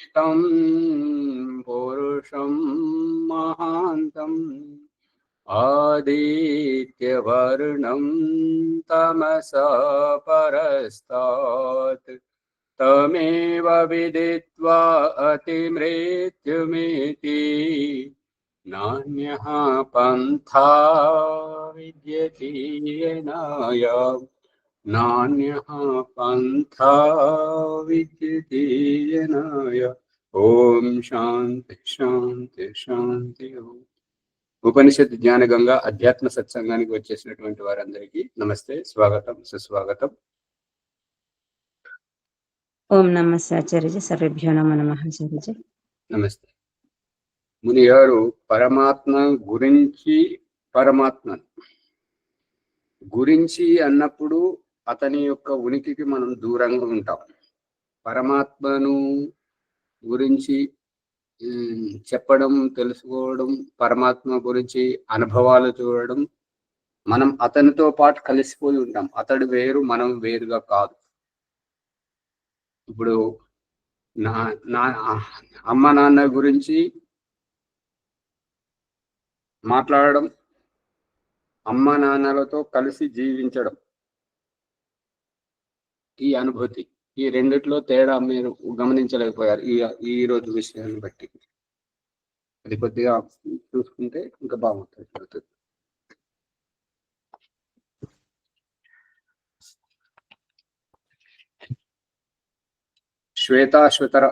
ज्येष्ठं पुरुषं महान्तं आदित्यवर्णं तमसा परस्तात् तमेव विदित्वा अतिमृत्युमिति नान्यः पन्था विद्यते येनाय नान्यः पन्था विद्यते येनाय। ఓం శాంతి శాంతి శాంతి. ఉపనిషత్ జ్ఞాన గంగా అధ్యాత్మ సత్సంగానికి వచ్చేసినటువంటి వారందరికీ నమస్తే, స్వాగతం, సుస్వాగతం. ఓం నమస్తే ఆచార్యజీ. సర్వేభ్యో నమో నమః ఆచార్యజీ. నమస్తే. ముని గారు పరమాత్మ గురించి అన్నప్పుడు అతని యొక్క ఉనికికి మనం దూరంగా ఉంటాం. పరమాత్మను గురించి చెప్పడం, తెలుసుకోవడం, పరమాత్మ గురించి అనుభవాలు చూడడం, మనం అతనితో పాటు కలిసిపోయి ఉంటాం. అతడు వేరు, మనం వేరుగా కాదు. ఇప్పుడు నా అమ్మ నాన్న గురించి మాట్లాడడం, అమ్మ నాన్నలతో కలిసి జీవించడం, ఈ అనుభూతి, ఈ రెండిట్లో తేడా మీరు గమనించలేకపోయారు ఈ రోజు విషయాన్ని బట్టి. అది కొద్దిగా చూసుకుంటే ఇంకా బాగుంటుంది. శ్వేతాశ్వతర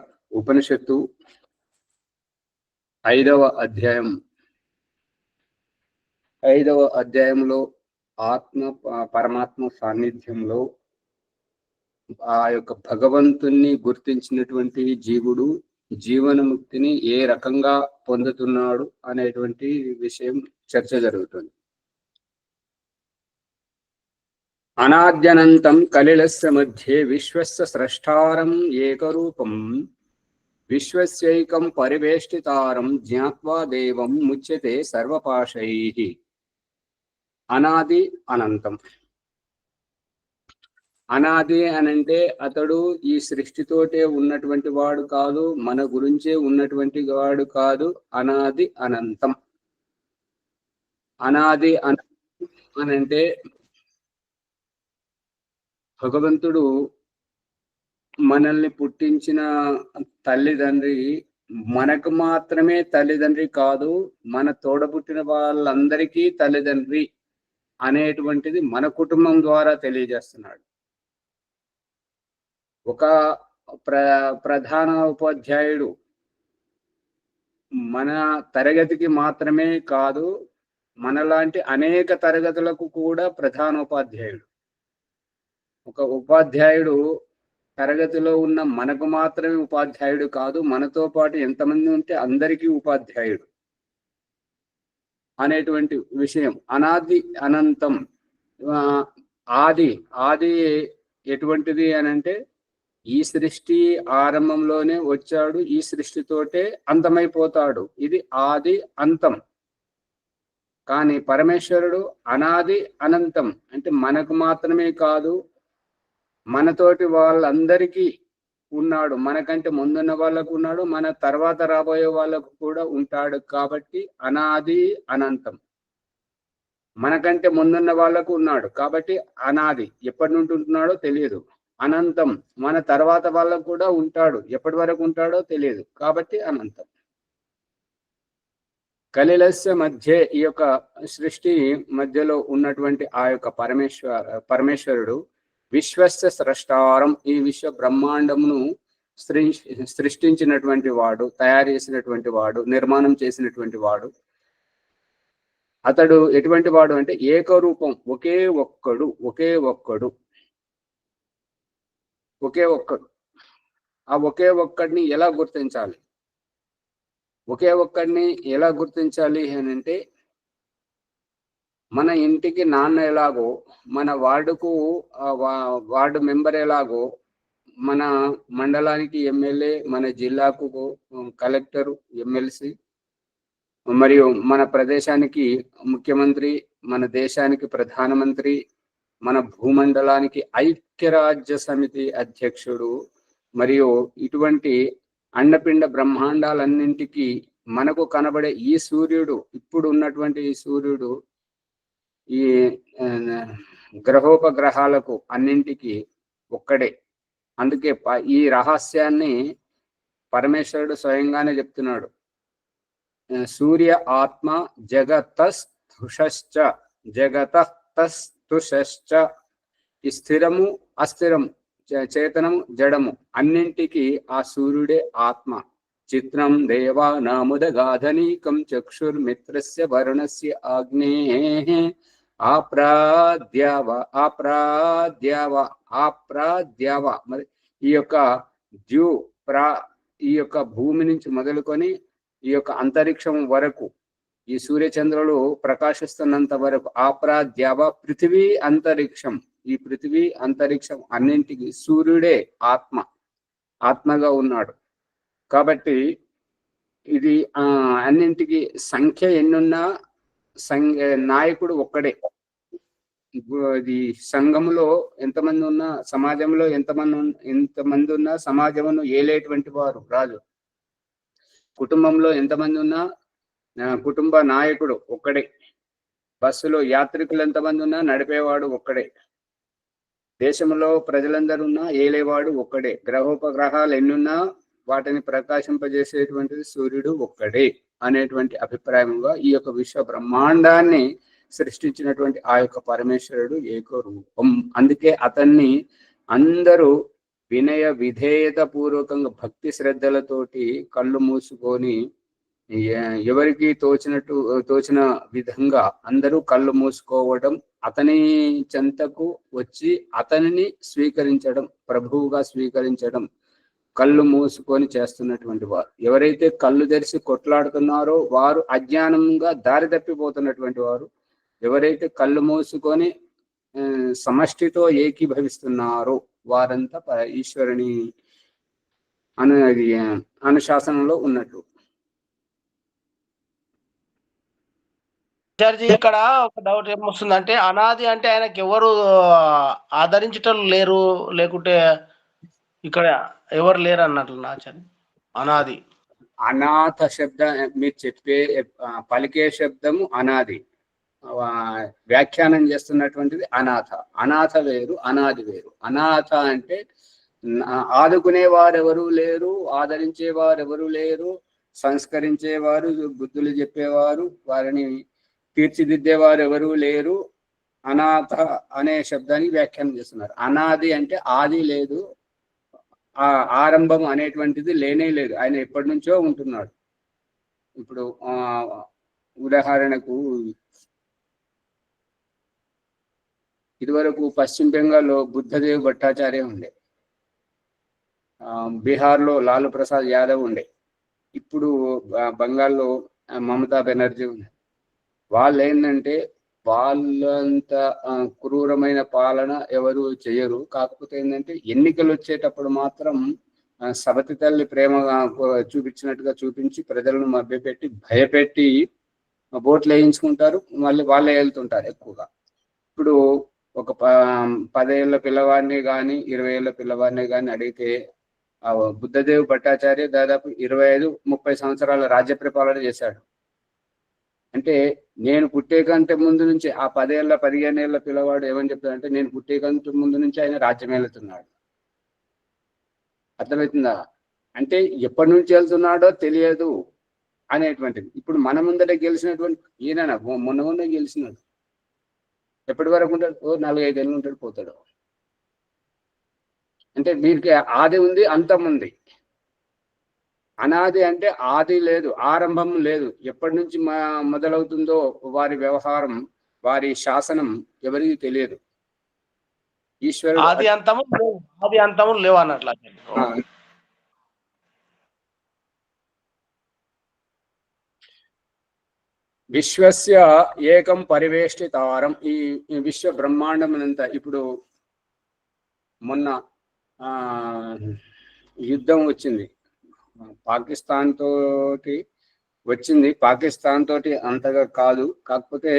ఉపనిషత్తు 5వ అధ్యాయంలో పరమాత్మ సాన్నిధ్యంలో ఆ యొక్క భగవంతుణ్ణి గుర్తించినటువంటి జీవుడు జీవనముక్తిని ఏ రకంగా పొందుతున్నాడు అనేటువంటి విషయం చర్చ జరుగుతుంది. అనాద్యనంతం కలిలస్య మధ్యే విశ్వస్య స్రష్టారం ఏకరూపం విశ్వస్యైకం పరివేష్టితారం జ్ఞాత్వా దేవం ముచ్యతే సర్వపాశైః. అనాది అనంతం. అనాది అనంటే అతడు ఈ సృష్టితోటే ఉన్నటువంటి వాడు కాదు, మన గురించే ఉన్నటువంటి వాడు కాదు. అనాది అనంతం. అనాది అనంటే భగవంతుడు మనల్ని పుట్టించిన తల్లిదండ్రి మనకు మాత్రమే తల్లిదండ్రి కాదు, మన తోడబుట్టిన వాళ్ళందరికీ తల్లిదండ్రి అనేటువంటిది మన కుటుంబం ద్వారా తెలియజేస్తున్నాడు. ఒక ప్రధాన ఉపాధ్యాయుడు మన తరగతికి మాత్రమే కాదు, మనలాంటి అనేక తరగతులకు కూడా ప్రధానోపాధ్యాయుడు. ఒక ఉపాధ్యాయుడు తరగతిలో ఉన్న మనకు మాత్రమే ఉపాధ్యాయుడు కాదు, మనతో పాటు ఎంతమంది ఉంటే అందరికీ ఉపాధ్యాయుడు అనేటువంటి విషయం. అనాది అనంతం. ఆది ఎటువంటిది అనంటే ఈ సృష్టి ఆరంభంలోనే వచ్చాడు, ఈ సృష్టితోటే అంతమైపోతాడు. ఇది ఆది అంతం. కానీ పరమేశ్వరుడు అనాది అనంతం అంటే మనకు మాత్రమే కాదు, మనతోటి వాళ్ళందరికీ ఉన్నాడు. మనకంటే ముందున్న వాళ్ళకు ఉన్నాడు, మన తర్వాత రాబోయే వాళ్ళకు కూడా ఉంటాడు. కాబట్టి అనాది అనంతం. మనకంటే ముందున్న వాళ్ళకు ఉన్నాడు కాబట్టి అనాది, ఎప్పటి నుండి ఉంటున్నాడో తెలియదు. అనంతం, మన తర్వాత వాళ్ళకు కూడా ఉంటాడు, ఎప్పటి వరకు ఉంటాడో తెలియదు కాబట్టి అనంతం. కలిలస్య మధ్య, ఈ యొక్క సృష్టి మధ్యలో ఉన్నటువంటి ఆ యొక్క పరమేశ్వరుడు విశ్వస్య స్రష్టారం, ఈ విశ్వ బ్రహ్మాండమును సృష్టించినటువంటి వాడు, తయారు చేసినటువంటి వాడు, నిర్మాణం చేసినటువంటి వాడు. అతడు ఎటువంటి వాడు అంటే ఏకరూపం, ఒకే ఒక్కడు. ఆ ఒకే ఒక్కడిని ఎలా గుర్తించాలి? అని అంటే మన ఇంటికి నాన్న ఎలాగో, మన వార్డు మెంబర్ ఎలాగో, మన మండలానికి ఎమ్మెల్యే, మన జిల్లాకు కలెక్టర్, ఎమ్మెల్సీ, మరియు మన ప్రదేశానికి ముఖ్యమంత్రి, మన దేశానికి ప్రధానమంత్రి, మన భూమండలానికి ఐక్యరాజ్య సమితి అధ్యక్షుడు, మరియు ఇటువంటి అండపిండ బ్రహ్మాండాలన్నింటికి మనకు కనబడే ఈ సూర్యుడు, ఇప్పుడు ఉన్నటువంటి ఈ సూర్యుడు ఈ గ్రహోపగ్రహాలకు అన్నింటికి ఒక్కడే. అందుకే ఈ రహస్యాన్ని పరమేశ్వరుడు స్వయంగానే చెప్తున్నాడు. సూర్య ఆత్మ జగతస్తుషశ్చ జగతస్తుషశ్చ. ఈ స్థిరము అస్థిరము, చేతనము జడము అన్నింటికి ఆ సూర్యుడే ఆత్మ. చిత్రం దేవానాముదగాధనీకం చక్షుర్మిత్రస్య వరుణస్య ఆగ్నేః ఆప్రాద్యావ ఆప్రాద్యావ ఆప్రాద్యావ. మరి ఈ యొక్క ఈ యొక్క భూమి నుంచి మొదలుకొని ఈ యొక్క అంతరిక్షం వరకు, ఈ సూర్యచంద్రులు ప్రకాశిస్తున్నంత వరకు ఆప్రాద్యావ, పృథివీ అంతరిక్షం, ఈ పృథివీ అంతరిక్షం అన్నింటికి సూర్యుడే ఆత్మగా ఉన్నాడు. కాబట్టి ఇది అన్నింటికి సంఖ్య ఎన్నున్నా నాయకుడు ఒక్కడే. ఇది సంఘములో ఎంతమంది ఉన్నా, సమాజంలో ఎంతమంది ఉన్నా సమాజమును ఏలేటువంటి వారు రాజు. కుటుంబంలో ఎంతమంది ఉన్నా కుటుంబ నాయకుడు ఒక్కడే. బస్సులో యాత్రికులు ఎంతమంది ఉన్నా నడిపేవాడు ఒక్కడే. దేశంలో ప్రజలందరున్నా ఏలేవాడు ఒక్కడే. గ్రహోపగ్రహాలు ఎన్నున్నా వాటిని ప్రకాశింపజేసేటువంటిది సూర్యుడు ఒక్కడే అనేటువంటి అభిప్రాయంగా ఈ యొక్క విశ్వ బ్రహ్మాండాన్ని సృష్టించినటువంటి ఆ యొక్క పరమేశ్వరుడు ఏకరూపం. అందుకే అతన్ని అందరూ వినయ విధేయత పూర్వకంగా భక్తి శ్రద్ధలతోటి కళ్ళు మూసుకొని, ఎవరికి తోచిన విధంగా అందరూ కళ్ళు మూసుకోవడం, అతని చెంతకు వచ్చి అతనిని స్వీకరించడం, ప్రభువుగా స్వీకరించడం, కళ్ళు మూసుకొని చేస్తున్నటువంటి వారు. ఎవరైతే కళ్ళు తెరిచి కొట్లాడుతున్నారో వారు అజ్ఞానంగా దారి తప్పిపోతున్నటువంటి వారు. ఎవరైతే కళ్ళు మూసుకొని సమష్టితో ఏకీభవిస్తున్నారో వారంతా ఈశ్వరుని అనుశాసనంలో ఉన్నట్టు. ఇక్కడ ఒక డౌట్ ఏమొస్తుందంటే, అనాది అంటే ఆయనకి ఎవరు ఆదరించటం లేరు, లేకుంటే ఇక్కడ ఎవరు లేరు అన్నట్లు ఆచార్య. అనాది, అనాథ శబ్దం మీరు పలికే శబ్దము అనాది, వ్యాఖ్యానం చేస్తున్నటువంటిది అనాథ. అనాథ వేరు, అనాది వేరు. అనాథ అంటే ఆదుకునే వారెవరూ లేరు, ఆదరించే వారెవరూ లేరు, సంస్కరించేవారు, బుద్ధులు చెప్పేవారు, వారిని తీర్చిదిద్దేవారు ఎవరూ లేరు. అనాథ అనే శబ్దాన్ని వ్యాఖ్యానం చేస్తున్నారు. అనాది అంటే ఆది లేదు, ఆరంభం అనేటువంటిది లేనే లేదు. ఆయన ఎప్పటి నుంచో ఉంటున్నాడు. ఇప్పుడు ఉదాహరణకు ఇదివరకు పశ్చిమ బెంగాల్లో బుద్ధదేవ్ భట్టాచార్య ఉండే, బీహార్లో లాలు ప్రసాద్ యాదవ్ ఉండే, ఇప్పుడు బంగాల్లో మమతా బెనర్జీ ఉంది. వాళ్ళు ఏంటంటే వాళ్ళంత క్రూరమైన పాలన ఎవరు చేయరు. కాకపోతే ఏంటంటే ఎన్నికలు వచ్చేటప్పుడు మాత్రం సబతి తల్లి ప్రేమగా చూపించినట్టుగా చూపించి ప్రజలను మభ్యపెట్టి భయపెట్టి ఓట్లు వేయించుకుంటారు, మళ్ళీ వాళ్ళే వెళ్తుంటారు ఎక్కువగా. ఇప్పుడు ఒక 10 ఏళ్ళ పిల్లవాడిని కానీ 20 ఏళ్ళ పిల్లవాడిని కానీ అడిగితే బుద్ధదేవ్ భట్టాచార్య దాదాపు 25-30 సంవత్సరాల రాజ్య పరిపాలన చేశాడు. అంటే నేను పుట్టే కంటే ముందు నుంచి ఆ 10 ఏళ్ళ 15 ఏళ్ళ పిల్లవాడు ఏమని చెప్తాడంటే, నేను పుట్టే కంటే ముందు నుంచి ఆయన రాజ్యం వెళ్తున్నాడు. అర్థమవుతుందా? అంటే ఎప్పటి నుంచి వెళ్తున్నాడో తెలియదు అనేటువంటిది. ఇప్పుడు మన ముందర గెలిచినటువంటి ఈయన మొన్న గెలిచినాడు. ఎప్పటి వరకు ఉంటాడు? 4-5 ఏళ్ళు ఉంటాడు, పోతాడు. అంటే వీరికి ఆది ఉంది, అంతం ఉంది. అనాది అంటే ఆది లేదు, ఆరంభం లేదు. ఎప్పటి నుంచి మొదలవుతుందో వారి వ్యవహారం, వారి శాసనం ఎవరికి తెలియదు. ఈశ్వరుడు ఆది అంతము లేవు అన్నట్ల. విశ్వస్య ఏకం పరివేష్టితారం. ఈ విశ్వ బ్రహ్మాండమునంతా ఇప్పుడు మొన్న యుద్ధం వచ్చింది, పాకిస్తాన్ తోటి వచ్చింది. పాకిస్తాన్ తోటి అంతగా కాదు, కాకపోతే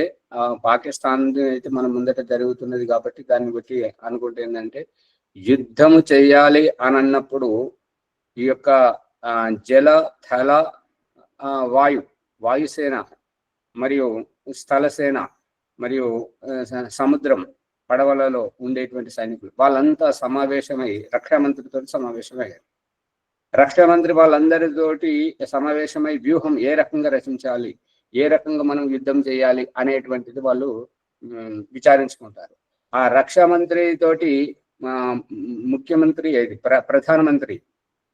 పాకిస్తాన్ అయితే మన ముందట జరుగుతున్నది కాబట్టి దాన్ని బట్టి అనుకుంటే ఏంటంటే, యుద్ధము చేయాలి అని అన్నప్పుడు ఈ యొక్క జల, థల, వాయుసేన మరియు స్థలసేన మరియు సముద్రం పడవలలో ఉండేటువంటి సైనికులు వాళ్ళంతా సమావేశమై రక్షా మంత్రితో సమావేశమయ్యారు. రక్షా మంత్రి వాళ్ళందరితోటి సమావేశమై వ్యూహం ఏ రకంగా రచించాలి, ఏ రకంగా మనం యుద్ధం చేయాలి అనేటువంటిది వాళ్ళు విచారించుకుంటారు. ఆ రక్షా మంత్రి తోటి ముఖ్యమంత్రి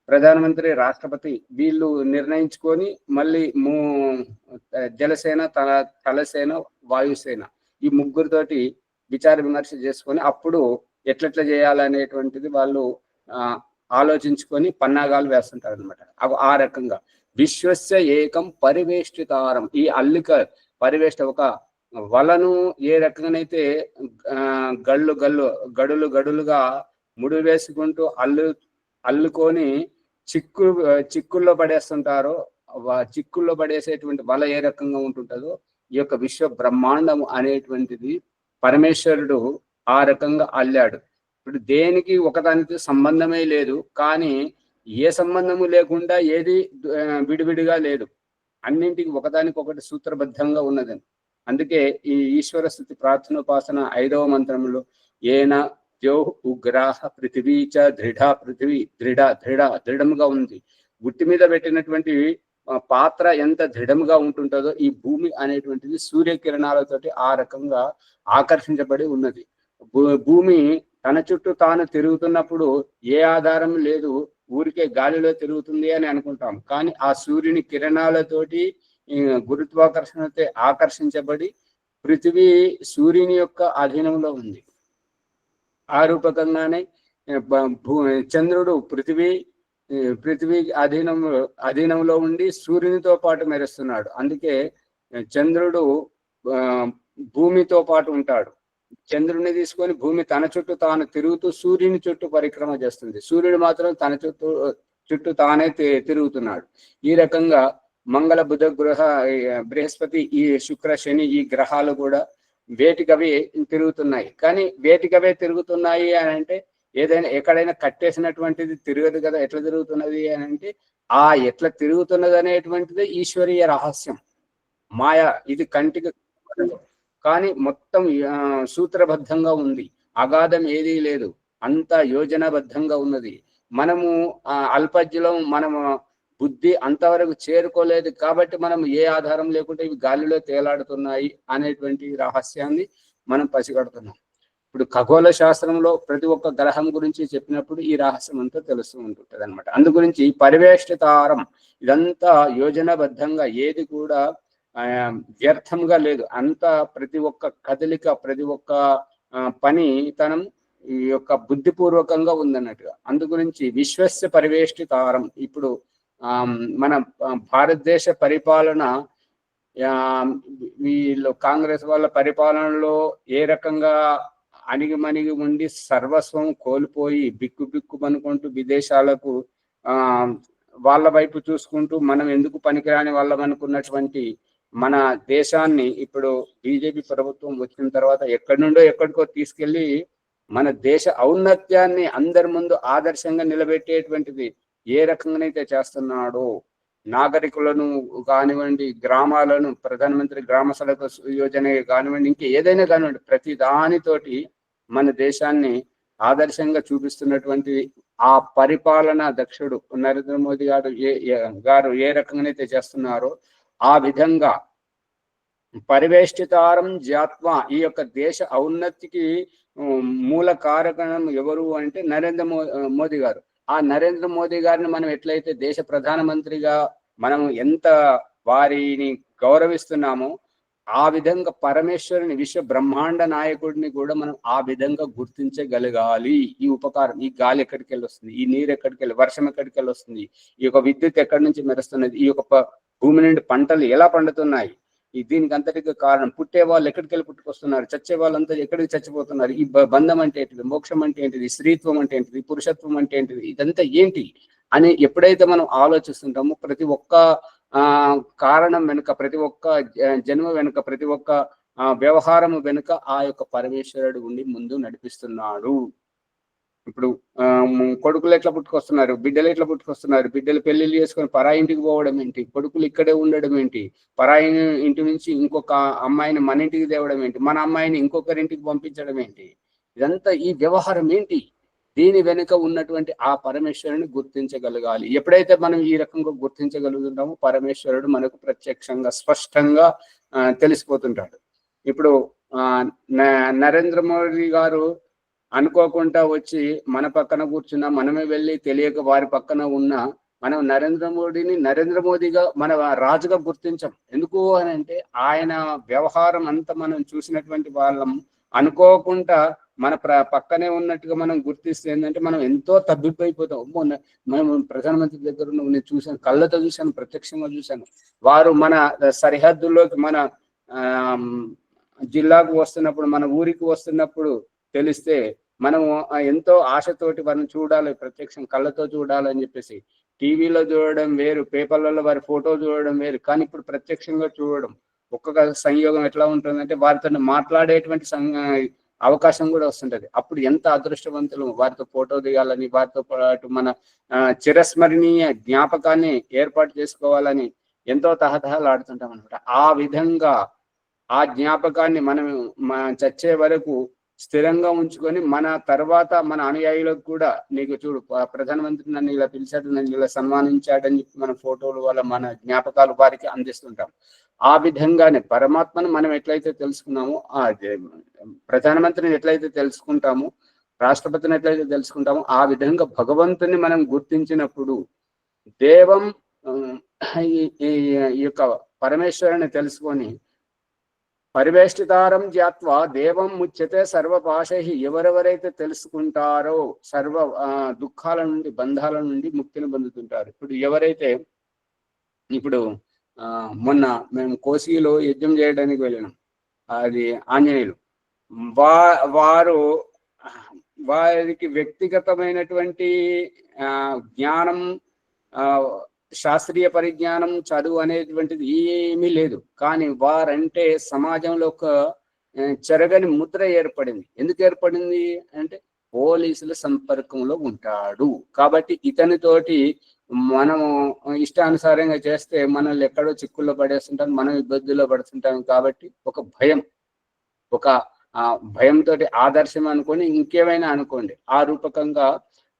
ప్రధానమంత్రి, రాష్ట్రపతి వీళ్ళు నిర్ణయించుకొని మళ్ళీ జలసేన, థలసేన, వాయుసేన ఈ ముగ్గురితోటి విచార విమర్శ చేసుకొని అప్పుడు ఎట్లెట్లా చేయాలనేటువంటిది వాళ్ళు ఆలోచించుకొని పన్నాగాలు వేస్తుంటారు అనమాట. ఆ రకంగా విశ్వస్య ఏకం పరివేష్టితారం, ఈ అల్లిక పరివేష్ట ఒక వలను ఏ రకంగానైతే గడులుగా ముడి వేసుకుంటూ అల్లుకొని చిక్కుల్లో పడేస్తుంటారో, చిక్కుల్లో పడేసేటువంటి వల ఏ రకంగా ఉంటుంటుందో ఈ యొక్క విశ్వ బ్రహ్మాండం అనేటువంటిది పరమేశ్వరుడు ఆ రకంగా అల్లాడు. ఇప్పుడు దేనికి ఒకదానికి సంబంధమే లేదు, కానీ ఏ సంబంధము లేకుండా ఏది విడివిడిగా లేదు, అన్నింటికి ఒకదానికి ఒకటి సూత్రబద్ధంగా ఉన్నదని. అందుకే ఈ ఈశ్వర స్థుతి ప్రార్థనోపాసన 5వ మంత్రంలో ఏన ద్యోః ఉగ్రాహ పృథివీ చ పృథివీ దృఢముగా ఉంది. గుట్టి మీద పెట్టినటువంటి పాత్ర ఎంత దృఢముగా ఉంటుంటుందో ఈ భూమి అనేటువంటిది సూర్యకిరణాలతోటి ఆ రకంగా ఆకర్షించబడి ఉన్నది. భూమి తన చుట్టూ తాను తిరుగుతున్నప్పుడు ఏ ఆధారం లేదు, ఊరికే గాలిలో తిరుగుతుంది అని అనుకుంటాం. కానీ ఆ సూర్యుని కిరణాలతోటి గురుత్వాకర్షణతో ఆకర్షించబడి పృథివీ సూర్యుని యొక్క అధీనంలో ఉంది. ఆ రూపకంగానే చంద్రుడు పృథివీ అధీనంలో ఉండి సూర్యునితో పాటు మెరుస్తున్నాడు. అందుకే చంద్రుడు భూమితో పాటు ఉంటాడు. చంద్రుడిని తీసుకొని భూమి తన చుట్టూ తాను తిరుగుతూ సూర్యుని చుట్టూ పరిక్రమ చేస్తుంది. సూర్యుడు మాత్రం తన చుట్టూ తానే తిరుగుతున్నాడు. ఈ రకంగా మంగళ, బుధ, బృహస్పతి, ఈ శుక్ర, శని ఈ గ్రహాలు కూడా వేటికవే తిరుగుతున్నాయి. కానీ వేటికవే తిరుగుతున్నాయి అని అంటే ఏదైనా ఎక్కడైనా కట్టేసినటువంటిది తిరగదు కదా. ఎట్లా తిరుగుతున్నది అని అంటే ఎట్లా తిరుగుతున్నది అనేటువంటిది ఈశ్వరీయ రహస్యం, మాయ. ఇది కంటికి కానీ మొత్తం సూత్రబద్ధంగా ఉంది. అగాధం ఏదీ లేదు, అంతా యోజనాబద్ధంగా ఉన్నది. మనము అల్పజ్ఞలం, మనము బుద్ధి అంతవరకు చేరుకోలేదు కాబట్టి మనం ఏ ఆధారం లేకుండా ఇవి గాలిలో తేలాడుతున్నాయి అనేటువంటి రహస్యాన్ని మనం పసిగడుతున్నాం. ఇప్పుడు ఖగోళ శాస్త్రంలో ప్రతి ఒక్క గ్రహం గురించి చెప్పినప్పుడు ఈ రహస్యం అంతా తెలుస్తూ ఉంటుంటది అనమాట. అందు గురించి పరివేష్టితారం, ఇదంతా యోజనాబద్ధంగా, ఏది కూడా వ్యర్థంగా లేదు. అంతా ప్రతి ఒక్క కదలిక, ప్రతి ఒక్క పని తనం ఈ యొక్క బుద్ధిపూర్వకంగా ఉందన్నట్టుగా. అందు గురించి విశ్వస్య పరివేష్టితారం. ఇప్పుడు మన భారతదేశ పరిపాలన వీళ్ళు కాంగ్రెస్ వాళ్ళ పరిపాలనలో ఏ రకంగా అణిగిమణిగి ఉండి సర్వస్వం కోల్పోయి బిక్కుబిక్కుమనుకుంటూ విదేశాలకు వాళ్ళ వైపు చూసుకుంటూ మనం ఎందుకు పనికిరాని వాళ్ళం అనుకున్నటువంటి మన దేశాన్ని ఇప్పుడు బీజేపీ ప్రభుత్వం వచ్చిన తర్వాత ఎక్కడి నుండో ఎక్కడికో తీసుకెళ్లి మన దేశ ఔన్నత్యాన్ని అందరి ముందు ఆదర్శంగా నిలబెట్టేటువంటిది ఏ రకంగానైతే చేస్తున్నాడో, నాగరికులను కానివ్వండి, గ్రామాలను ప్రధానమంత్రి గ్రామ సడక్ యోజన కానివ్వండి, ఇంకా ఏదైనా కానివ్వండి, ప్రతి దానితోటి మన దేశాన్ని ఆదర్శంగా చూపిస్తున్నటువంటి ఆ పరిపాలనా దక్షుడు నరేంద్ర మోదీ గారు ఏ రకంగానైతే చేస్తున్నారో ఆ విధంగా పరివేష్టితారం జాత్వ, ఈ యొక్క దేశ ఔన్నతికి మూల కారకం ఎవరు అంటే నరేంద్ర మోదీ గారు. ఆ నరేంద్ర మోదీ గారిని మనం ఎట్లయితే దేశ ప్రధానమంత్రిగా మనం ఎంత వారిని గౌరవిస్తున్నామో ఆ విధంగా పరమేశ్వరుని, విశ్వ బ్రహ్మాండ నాయకుడిని కూడా మనం ఆ విధంగా గుర్తించగలగాలి. ఈ ఉపకారం, ఈ గాలి ఎక్కడికి వెళ్ళి వస్తుంది, ఈ నీరు ఎక్కడికి వెళ్ళి, వర్షం ఎక్కడికి వెళ్ళి వస్తుంది, ఈ యొక్క విద్యుత్ ఎక్కడి నుంచి మెరుస్తున్నది, ఈ యొక్క భూమి నుండి పంటలు ఎలా పండుతున్నాయి, దీనికి అంతటికి కారణం పుట్టే వాళ్ళు ఎక్కడికి వెళ్ళి పుట్టుకొస్తున్నారు, చచ్చే వాళ్ళంతా ఎక్కడికి చచ్చిపోతున్నారు, ఈ బంధం అంటే ఏంటిది, మోక్షం అంటే ఏంటిది, స్త్రీత్వం అంటే ఏంటిది, పురుషత్వం అంటే ఏంటిది, ఇదంతా ఏంటి అని ఎప్పుడైతే మనం ఆలోచిస్తుంటామో ప్రతి ఒక్క కారణం వెనుక, ప్రతి ఒక్క జన్మ వెనుక, ప్రతి ఒక్క వ్యవహారం వెనుక ఆ యొక్క పరమేశ్వరుడు ఉండి ముందు నడిపిస్తున్నాడు. ఇప్పుడు కొడుకులు ఎట్లా పుట్టుకొస్తున్నారు, బిడ్డలు ఎట్లా పుట్టుకొస్తున్నారు, బిడ్డలు పెళ్లిళ్ళు చేసుకొని పరాయి ఇంటికి పోవడం ఏంటి, కొడుకులు ఇక్కడే ఉండడం ఏంటి, పరాయి ఇంటి నుంచి ఇంకొక అమ్మాయిని మన ఇంటికి తేవడం ఏంటి, మన అమ్మాయిని ఇంకొకరింటికి పంపించడం ఏంటి, ఇదంతా ఈ వ్యవహారం ఏంటి? దీని వెనుక ఉన్నటువంటి ఆ పరమేశ్వరుని గుర్తించగలగాలి. ఎప్పుడైతే మనం ఈ రకంగా గుర్తించగలుగుతామో పరమేశ్వరుడు మనకు ప్రత్యక్షంగా స్పష్టంగా తెలిసిపోతుంటాడు. ఇప్పుడు నరేంద్ర మోడీ గారు అనుకోకుండా వచ్చి మన పక్కన కూర్చున్నా, మనమే వెళ్ళి తెలియక వారి పక్కన ఉన్నా మనం నరేంద్ర మోదీగా మన రాజుగా గుర్తించం. ఎందుకు అని అంటే ఆయన వ్యవహారం అంతా మనం చూసినటువంటి వాళ్ళం అనుకోకుండా మన పక్కనే ఉన్నట్టుగా మనం గుర్తిస్తే ఏంటంటే మనం ఎంతో తబ్బిబ్బైపోతాం. మనం ప్రధానమంత్రి దగ్గర నేను చూశాను, కళ్ళతో చూశాను, ప్రత్యక్షంగా చూశాను. వారు మన సరిహద్దుల్లోకి మన జిల్లాకు వస్తున్నప్పుడు, మన ఊరికి వస్తున్నప్పుడు తెలిస్తే మనము ఎంతో ఆశతోటి వారిని చూడాలి, ప్రత్యక్షం కళ్ళతో చూడాలని చెప్పేసి. టీవీలో చూడడం వేరు, పేపర్లలో వారి ఫోటో చూడడం వేరు, కానీ ఇప్పుడు ప్రత్యక్షంగా చూడడం ఒక్కొక్క సంయోగం ఎట్లా ఉంటుందంటే వారితో మాట్లాడేటువంటి అవకాశం కూడా వస్తుంటది. అప్పుడు ఎంత అదృష్టవంతులు, వారితో ఫోటో దిగాలని, వారితో పాటు మన చిరస్మరణీయ జ్ఞాపకాన్ని ఏర్పాటు చేసుకోవాలని ఎంతో తహతహలాడుతుంటాం అనమాట. ఆ విధంగా ఆ జ్ఞాపకాన్ని మనం చచ్చే వరకు స్థిరంగా ఉంచుకొని మన తర్వాత మన అనుయాయులకు కూడా, నీకు చూడు ప్రధానమంత్రి నన్ను ఇలా పిలిచాడు, నన్ను ఇలా సన్మానించాడని చెప్పి మన ఫోటోలు వల్ల మన జ్ఞాపకాలు వారికి అందిస్తుంటాం. ఆ విధంగానే పరమాత్మను మనం ఎట్లయితే తెలుసుకున్నామో, ప్రధానమంత్రిని ఎట్లయితే తెలుసుకుంటామో, రాష్ట్రపతిని ఎట్లయితే తెలుసుకుంటామో, ఆ విధంగా భగవంతుని మనం గుర్తించినప్పుడు దేవం ఈ యొక్క పరమేశ్వరుని తెలుసుకొని పరివేష్టితారం జ్ఞాత్వా దేవం ముచ్యతే సర్వపాశై, ఎవరెవరైతే తెలుసుకుంటారో సర్వ దుఃఖాల నుండి, బంధాల నుండి ముక్తిని పొందుతుంటారు. ఇప్పుడు మొన్న మేము కోసిలో యజ్ఞం చేయడానికి వెళ్ళినాం. అది ఆంజనేయులు వారికి వ్యక్తిగతమైనటువంటి జ్ఞానం, శాస్త్రీయ పరిజ్ఞానం, చదువు అనేటువంటిది ఏమీ లేదు. కానీ వారంటే సమాజంలో ఒక చెరగని ముద్ర ఏర్పడింది. ఎందుకు ఏర్పడింది అంటే పోలీసుల సంపర్కంలో ఉంటాడు కాబట్టి ఇతనితోటి మనము ఇష్టానుసారంగా చేస్తే మనల్ని ఎక్కడో చిక్కుల్లో పడేస్తుంటాం, మనం ఇబ్బందుల్లో పడుతుంటాం. కాబట్టి ఒక భయంతో ఆదర్శం అనుకొని ఇంకేమైనా అనుకోండి, ఆ రూపకంగా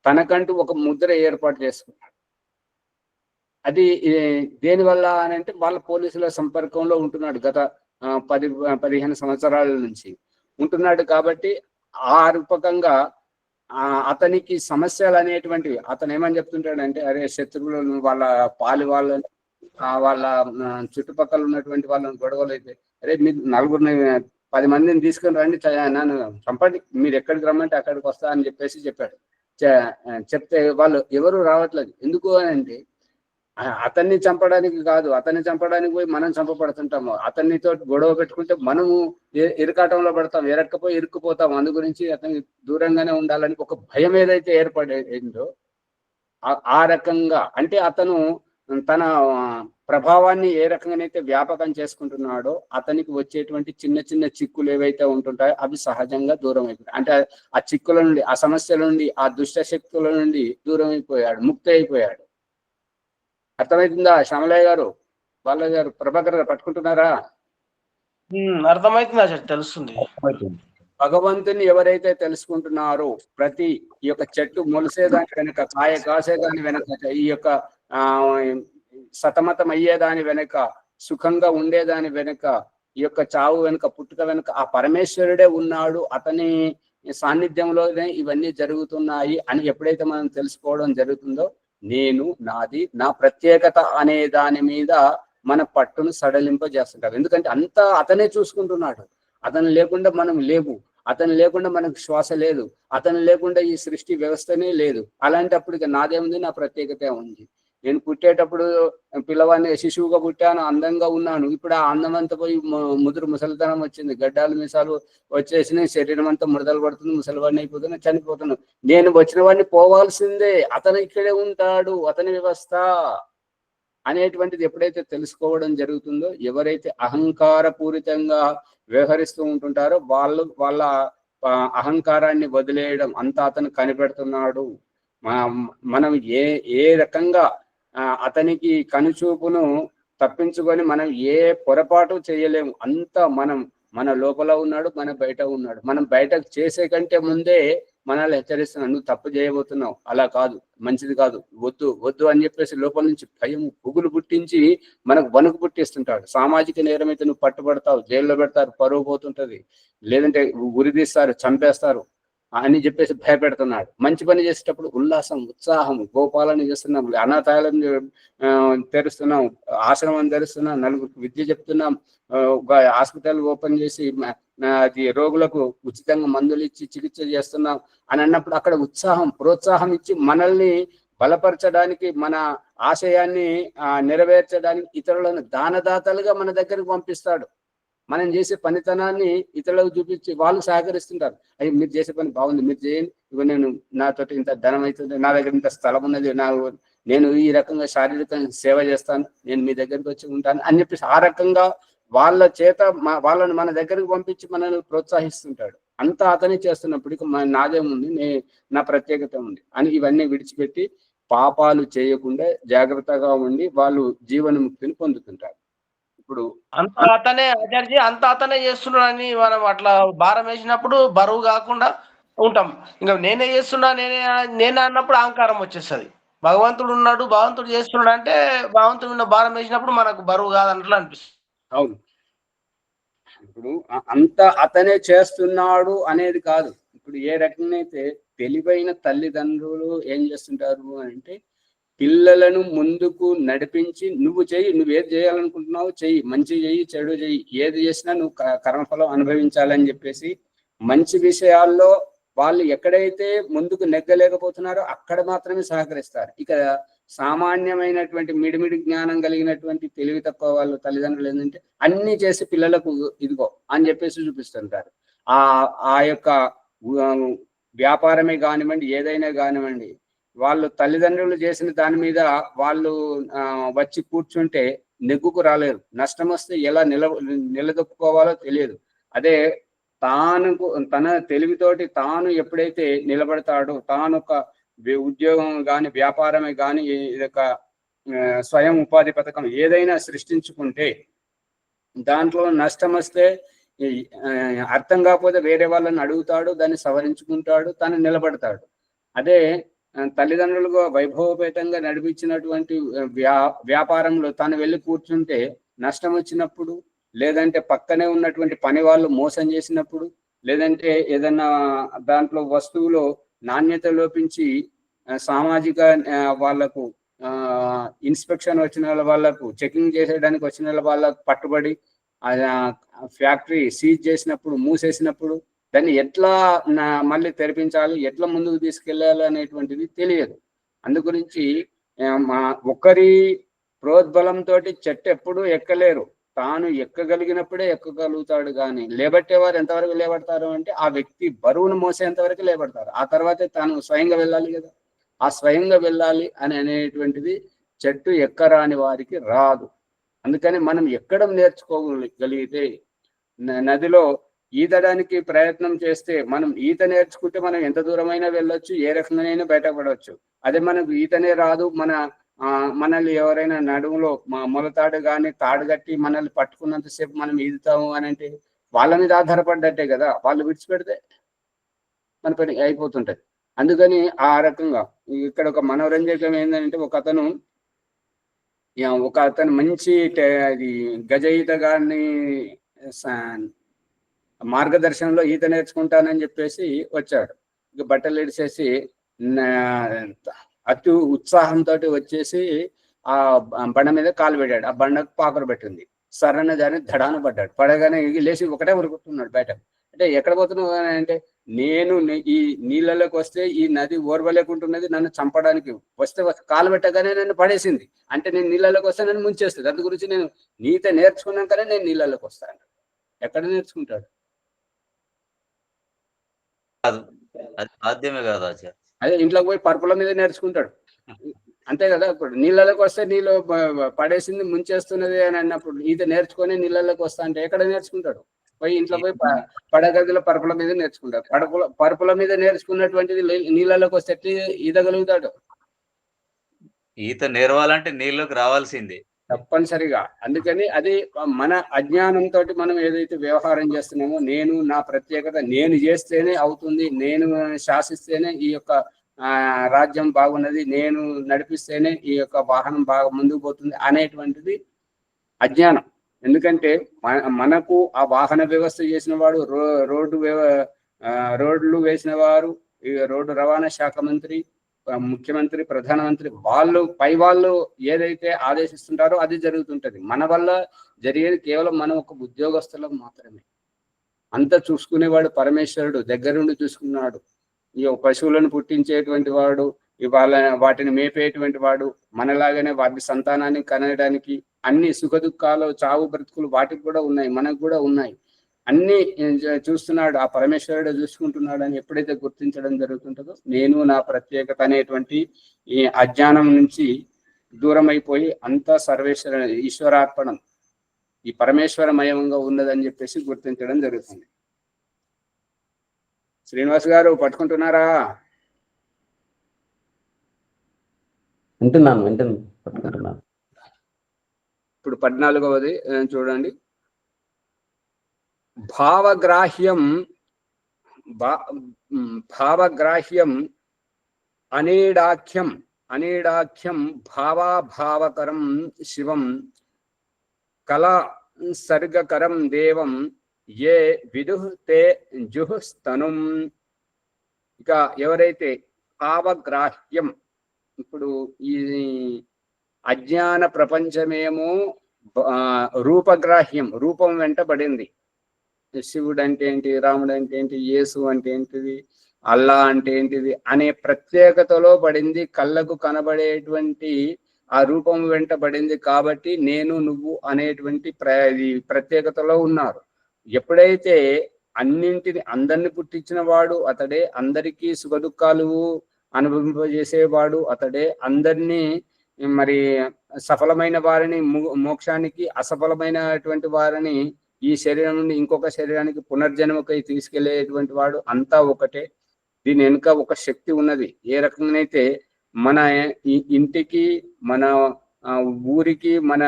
తనకంటూ ఒక ముద్ర ఏర్పాటు చేసుకున్నాడు. అది దేనివల్ల అని అంటే వాళ్ళ పోలీసుల సంపర్కంలో ఉంటున్నాడు, గత 10-15 సంవత్సరాల నుంచి ఉంటున్నాడు. కాబట్టి ఆ రూపకంగా అతనికి సమస్యలు అనేటువంటివి, అతను ఏమని చెప్తుంటాడంటే, అరే శత్రువులను, వాళ్ళ వాళ్ళని, వాళ్ళ చుట్టుపక్కల ఉన్నటువంటి వాళ్ళని గొడవలు అయితే, అరే మీరు 10 మందిని తీసుకొని రండి, నన్ను చంపండి, మీరు ఎక్కడికి రమ్మంటే అక్కడికి వస్తా అని చెప్పాడు. చెప్తే వాళ్ళు ఎవరు రావట్లేదు. ఎందుకు అని అంటే అతన్ని చంపడానికి కాదు, అతన్ని చంపడానికి పోయి మనం చంపబడుతుంటాము. అతనితో గొడవ పెట్టుకుంటే మనము ఇరుకాటంలో పడతాం, ఇరుక్కుపోతాం. అందు గురించి అతనికి దూరంగానే ఉండాలని ఒక భయం ఏదైతే ఏర్పడిందో ఆ రకంగా, అంటే అతను తన ప్రభావాన్ని ఏ రకంగానైతే వ్యాపకం చేసుకుంటున్నాడో అతనికి వచ్చేటువంటి చిన్న చిన్న చిక్కులు ఏవైతే ఉంటుంటాయో అవి సహజంగా దూరం అయిపోయాయి. అంటే ఆ చిక్కుల నుండి, ఆ సమస్యల నుండి, ఆ దుష్ట శక్తుల నుండి దూరం అయిపోయాడు, ముక్తి అయిపోయాడు. అర్థమవుతుందా శ్యామలయ్య గారు, బాలయ్య గారు, ప్రభాకర్ గారు పట్టుకుంటున్నారా? అర్థమవుతుందా? తెలుస్తుంది. భగవంతుని ఎవరైతే తెలుసుకుంటున్నారో, ప్రతి ఈ యొక్క చెట్టు మొలిసేదాని వెనక, కాయ కాసేదాని వెనక, ఈ యొక్క సతమతం అయ్యేదాని వెనక, సుఖంగా ఉండేదాని వెనక, ఈ యొక్క చావు వెనుక, పుట్టుక వెనుక ఆ పరమేశ్వరుడే ఉన్నాడు. అతని సాన్నిధ్యంలోనే ఇవన్నీ జరుగుతున్నాయి అని ఎప్పుడైతే మనం తెలుసుకోవడం జరుగుతుందో, నేను, నాది, నా ప్రత్యేకత అనే దాని మీద మన పట్టును సడలింపజేస్తుంటారు. ఎందుకంటే అంతా అతనే చూసుకుంటున్నాడు. అతను లేకుండా మనం లేవు, అతను లేకుండా మనకు శ్వాస లేదు, అతను లేకుండా ఈ సృష్టి వ్యవస్థనే లేదు. అలాంటప్పుడు ఇక నాదేముంది, నా ప్రత్యేకత ఉంది. నేను పుట్టేటప్పుడు పిల్లవాడిని శిశువుగా పుట్టాను, అందంగా ఉన్నాను. ఇప్పుడు ఆ అందం అంతా పోయి ముసలితనం వచ్చింది, గడ్డాలు మీసాలు వచ్చేసినాయి, శరీరం అంతా ముడతలు పడుతుంది, ముసలివాడిని అయిపోతున్నా, చనిపోతున్నాను. నేను వచ్చిన వాడిని పోవాల్సిందే, అతను ఇక్కడే ఉంటాడు, అతని వ్యవస్థ అనేటువంటిది ఎప్పుడైతే తెలుసుకోవడం జరుగుతుందో, ఎవరైతే అహంకార పూరితంగా వ్యవహరిస్తూ ఉంటుంటారో వాళ్ళ అహంకారాన్ని వదిలేయడం అంతా అతను కనిపెడుతున్నాడు. మనం ఏ రకంగా అతనికి కనుచూపును తప్పించుకొని మనం ఏ పొరపాటు చేయలేము. అంతా మన లోపల ఉన్నాడు, మన బయట ఉన్నాడు. మనం బయటకు చేసే కంటే ముందే మనల్ని హెచ్చరిస్తున్నాడు, నువ్వు తప్పు చేయబోతున్నావు, అలా కాదు, మంచిది కాదు, వద్దు వద్దు అని చెప్పేసి లోపల నుంచి భయం పుగులు పుట్టించి మనకు వణుకు పుట్టిస్తుంటాడు. సామాజిక నేరం అయితే నువ్వు పట్టుబడతావు, జైల్లో పెడతారు, పరువు పోతుంటది, లేదంటే ఉరిదీస్తారు, చంపేస్తారు అని చెప్పేసి భయపెడుతున్నాడు. మంచి పని చేసేటప్పుడు ఉల్లాసం, ఉత్సాహం, గోపాలని చేస్తున్నాం, అనాథాలను తెరుస్తున్నాం, ఆశ్రమం తెరుస్తున్నాం, నలుగురికి విద్య చెప్తున్నాం, హాస్పిటల్ ఓపెన్ చేసి అది రోగులకు ఉచితంగా మందులు ఇచ్చి చికిత్స చేస్తున్నాం అని అన్నప్పుడు అక్కడ ఉత్సాహం, ప్రోత్సాహం ఇచ్చి మనల్ని బలపరచడానికి, మన ఆశయాన్ని నెరవేర్చడానికి ఇతరులను దానదాతలుగా మన దగ్గరికి పంపిస్తాడు. మనం చేసే పనితనాన్ని ఇతరులకు చూపించి వాళ్ళు సహకరిస్తుంటారు. అయ్యి మీరు చేసే పని బాగుంది, మీరు చేయండి, ఇవి నేను నాతోటి ఇంత ధనం అవుతుంది, నా దగ్గర ఇంత స్థలం ఉన్నది, నేను ఈ రకంగా శారీరకంగా సేవ చేస్తాను, నేను మీ దగ్గరికి వచ్చి ఉంటాను అని చెప్పేసి ఆ రకంగా వాళ్ళ చేత వాళ్ళని మన దగ్గరికి పంపించి మనల్ని ప్రోత్సహిస్తుంటాడు. అంతా అతనే చేస్తున్నప్పుడు ఇక నాదేముంది, నా ప్రత్యేకత ఉంది అని ఇవన్నీ విడిచిపెట్టి పాపాలు చేయకుండా జాగ్రత్తగా ఉండి వాళ్ళు జీవన్ముక్తిని పొందుతుంటారు. ఇప్పుడు అంత అతనే ఆచార్య, అంత అతనే చేస్తున్నాడని మనం అట్లా భారం వేసినప్పుడు బరువు కాకుండా ఉంటాం. ఇంకా నేనే చేస్తున్నా, నేనే అన్నప్పుడు అహంకారం వచ్చేస్తుంది. భగవంతుడు ఉన్నాడు, భగవంతుడు చేస్తున్నాడు అంటే భగవంతుడు ఉన్న భారం వేసినప్పుడు మనకు బరువు కాదన్నట్లు అనిపిస్తుంది. అవును, ఇప్పుడు అంత అతనే చేస్తున్నాడు అనేది కాదు. ఇప్పుడు ఏ రకంగా అయితే తెలివైన తల్లిదండ్రులు ఏం చేస్తుంటారు అంటే పిల్లలను ముందుకు నడిపించి నువ్వు చెయ్యి, నువ్వేది చేయాలనుకుంటున్నావు చెయ్యి, మంచి చెయ్యి, చెడు చెయ్యి, ఏది చేసినా నువ్వు కర్మఫలం అనుభవించాలని చెప్పేసి మంచి విషయాల్లో వాళ్ళు ఎక్కడైతే ముందుకు నెగ్గలేకపోతున్నారో అక్కడ మాత్రమే సహకరిస్తారు. ఇక సామాన్యమైనటువంటి మిడిమిడి జ్ఞానం కలిగినటువంటి తెలివి తక్కువ వాళ్ళు తల్లిదండ్రులు ఏంటంటే అన్ని చేసి పిల్లలకు ఇదిగో అని చెప్పేసి చూపిస్తుంటారు. ఆ యొక్క వ్యాపారమే కానివ్వండి, ఏదైనా కానివ్వండి, వాళ్ళు తల్లిదండ్రులు చేసిన దాని మీద వాళ్ళు వచ్చి కూర్చుంటే నెగ్గుకు రాలేరు. నష్టం వస్తే ఎలా నిలదొక్కుకోవాలో తెలియదు. అదే తన తెలివితోటి తాను ఎప్పుడైతే నిలబడతాడో, తాను ఒక ఉద్యోగం కానీ వ్యాపారమే కానీ ఇదొక స్వయం ఉపాధి పథకం ఏదైనా సృష్టించుకుంటే దాంట్లో నష్టం వస్తే అర్థం కాకపోతే వేరే వాళ్ళని అడుగుతాడు, దాన్ని సవరించుకుంటాడు, తను నిలబడతాడు. అదే తల్లిదండ్రులుగా వైభవపేతంగా నడిపించినటువంటి వ్యాపారంలో తను వెళ్ళి కూర్చుంటే నష్టం వచ్చినప్పుడు, లేదంటే పక్కనే ఉన్నటువంటి పని వాళ్ళు మోసం చేసినప్పుడు, లేదంటే ఏదన్నా దాంట్లో వస్తువులో నాణ్యత లోపించి సామాజిక వాళ్లకు ఇన్స్పెక్షన్ వచ్చిన వాళ్ళకు, చెకింగ్ చేసేయడానికి వచ్చిన వాళ్ళకు పట్టుబడి ఫ్యాక్టరీ సీజ్ చేసినప్పుడు, మూసేసినప్పుడు దాన్ని ఎట్లా మళ్ళీ తెరిపించాలి, ఎట్లా ముందుకు తీసుకెళ్ళాలి అనేటువంటిది తెలియదు. అందుగురించి ఒకరి ప్రోద్బలంతో చెట్టు ఎప్పుడూ ఎక్కలేరు, తాను ఎక్కగలిగినప్పుడే ఎక్కగలుగుతాడు. కానీ లేబట్టేవారు ఎంతవరకు లేబడతారు అంటే ఆ వ్యక్తి బరువును మోసేంత వరకు లేబడతారు. ఆ తర్వాతే తాను స్వయంగా వెళ్ళాలి కదా. ఆ స్వయంగా వెళ్ళాలి అనేటువంటిది చెట్టు ఎక్కరాని వారికి రాదు. అందుకని మనం ఎక్కడం నేర్చుకోగలిగితే, నదిలో ఈదడానికి ప్రయత్నం చేస్తే మనం ఈత నేర్చుకుంటే మనం ఎంత దూరమైనా వెళ్ళొచ్చు, ఏ రకంగానైనా బయటపడవచ్చు. అదే మనకు ఈతనే రాదు, మనల్ని ఎవరైనా నడుములో మొలతాడు కానీ తాడు కట్టి మనల్ని పట్టుకున్నంతసేపు మనం ఈదుతాము అని అంటే వాళ్ళ మీద ఆధారపడ్డట్టే కదా. వాళ్ళు విడిచిపెడితే మన పని అయిపోతుంటది. అందుకని ఆ రకంగా ఇక్కడ ఒక మనోరంజకం ఏంటంటే ఒక అతను మంచి గజ ఈతగాన్ని మార్గదర్శనంలో ఈత నేర్చుకుంటానని చెప్పేసి వచ్చాడు. ఇక బట్టలు ఇడిసేసి అతి ఉత్సాహంతో వచ్చేసి ఆ బండ మీద కాలు పెట్టాడు. ఆ బండకు పాకరు పెట్టింది. సరన్న దాన్ని దడాన పడ్డాడు. పడగానే లేచి ఒకటే ఉరుకుతున్నాడు బయట. అంటే ఎక్కడ పోతున్నావు అంటే, నేను ఈ నీళ్ళలోకి వస్తే ఈ నది ఓర్వలేకుంటున్నది, నన్ను చంపడానికి వస్తే కాలు పెట్టగానే నన్ను పడేసింది, అంటే నేను నీళ్ళలోకి వస్తే నన్ను ముంచేస్తుంది. అందు గురించి నేను ఈత నేర్చుకున్నాకనే నేను నీళ్ళలోకి వస్తాను. ఎక్కడ నేర్చుకుంటాడు? అదే ఇంట్లోకి పోయి పరుపుల మీద నేర్చుకుంటాడు, అంతే కదా. ఇప్పుడు నీళ్ళలోకి వస్తే నీళ్ళు పడేసింది, ముంచేస్తున్నది అని అన్నప్పుడు ఈత నేర్చుకొని నీళ్ళలోకి వస్తా అంటే ఎక్కడ నేర్చుకుంటాడు? పోయి ఇంట్లో పోయి పడగదిలో పరుపుల మీద నేర్చుకుంటారు. పరుపుల మీద నేర్చుకున్నటువంటిది నీళ్ళలోకి వస్తే ఈదగలుగుతాడు? ఈత నేర్వాలంటే నీళ్ళలోకి రావాల్సిందే. తప్పనిసరిగా. అందుకని అది మన అజ్ఞానంతో మనం ఏదైతే వ్యవహారం చేస్తున్నామో, నేను నా ప్రత్యేకత నేను చేస్తేనే అవుతుంది, నేను శాసిస్తేనే ఈ యొక్క రాజ్యం బాగున్నది, నేను నడిపిస్తేనే ఈ యొక్క వాహనం బాగా ముందుకు పోతుంది అనేటువంటిది అజ్ఞానం. ఎందుకంటే మనకు ఆ వాహన వ్యవస్థ చేసిన వాడు, రోడ్లు వేసిన వారు, రోడ్డు రవాణా శాఖ మంత్రి, ముఖ్యమంత్రి, ప్రధానమంత్రి, పై వాళ్ళు ఏదైతే ఆదేశిస్తుంటారో అది జరుగుతుంటది. మన వల్ల జరిగేది కేవలం మనం ఒక ఉద్యోగస్తులం మాత్రమే. అంత చూసుకునేవాడు పరమేశ్వరుడు దగ్గరుండి చూసుకున్నాడు. ఈ పశువులను పుట్టించేటువంటి వాడు, వాటిని మేపేటువంటి వాడు, మనలాగానే వాటి సంతానాన్ని కనడానికి అన్ని సుఖ దుఃఖాలు, చావు బ్రతుకులు వాటికి కూడా ఉన్నాయి, మనకు కూడా ఉన్నాయి. అన్ని చూస్తున్నాడు, ఆ పరమేశ్వరుడు చూసుకుంటున్నాడు అని ఎప్పుడైతే గుర్తించడం జరుగుతుంటుందో, నేను నా ప్రత్యేకత అనేటువంటి ఈ అజ్ఞానం నుంచి దూరం అయిపోయి అంతా ఈశ్వరార్పణం, ఈ పరమేశ్వరమయంగా ఉన్నదని చెప్పేసి గుర్తించడం జరుగుతుంది. శ్రీనివాస్ గారు పట్టుకుంటున్నారా? వింటున్నాను పట్టుకుంటున్నాను. ఇప్పుడు 14వది చూడండి. భావగ్రాహ్యం అనేడాఖ్యం భావాభావకరం శివం కళా సర్గకరం దేవం ఏ విదుః తే జుహుస్తనుం. ఇక ఎవరైతే భావగ్రాహ్యం, ఇప్పుడు ఈ అజ్ఞాన ప్రపంచమేమో రూపగ్రాహ్యం, రూపం వెంటబడింది. శివుడు అంటే ఏంటి, రాముడు అంటే ఏంటి, యేసు అంటే ఏంటిది, అల్లా అంటే ఏంటిది అనే ప్రత్యేకతలో పడింది. కళ్ళకు కనబడేటువంటి ఆ రూపం వెంటబడింది కాబట్టి నేను నువ్వు అనేటువంటి ప్రత్యేకతలో ఉన్నారు. ఎప్పుడైతే అందరిని పుట్టించిన వాడు అతడే, అందరికీ సుఖ దుఃఖాలు అనుభవింపజేసేవాడు అతడే, అందరినీ మరి సఫలమైన వారిని మోక్షానికి, అసఫలమైనటువంటి వారిని ఈ శరీరం నుండి ఇంకొక శరీరానికి పునర్జన్మకై తీసుకెళ్లేటువంటి వాడు అంతా ఒకటే. దీని వెనుక ఒక శక్తి ఉన్నది. ఏ రకంగానైతే మన ఇంటికి, మన ఊరికి, మన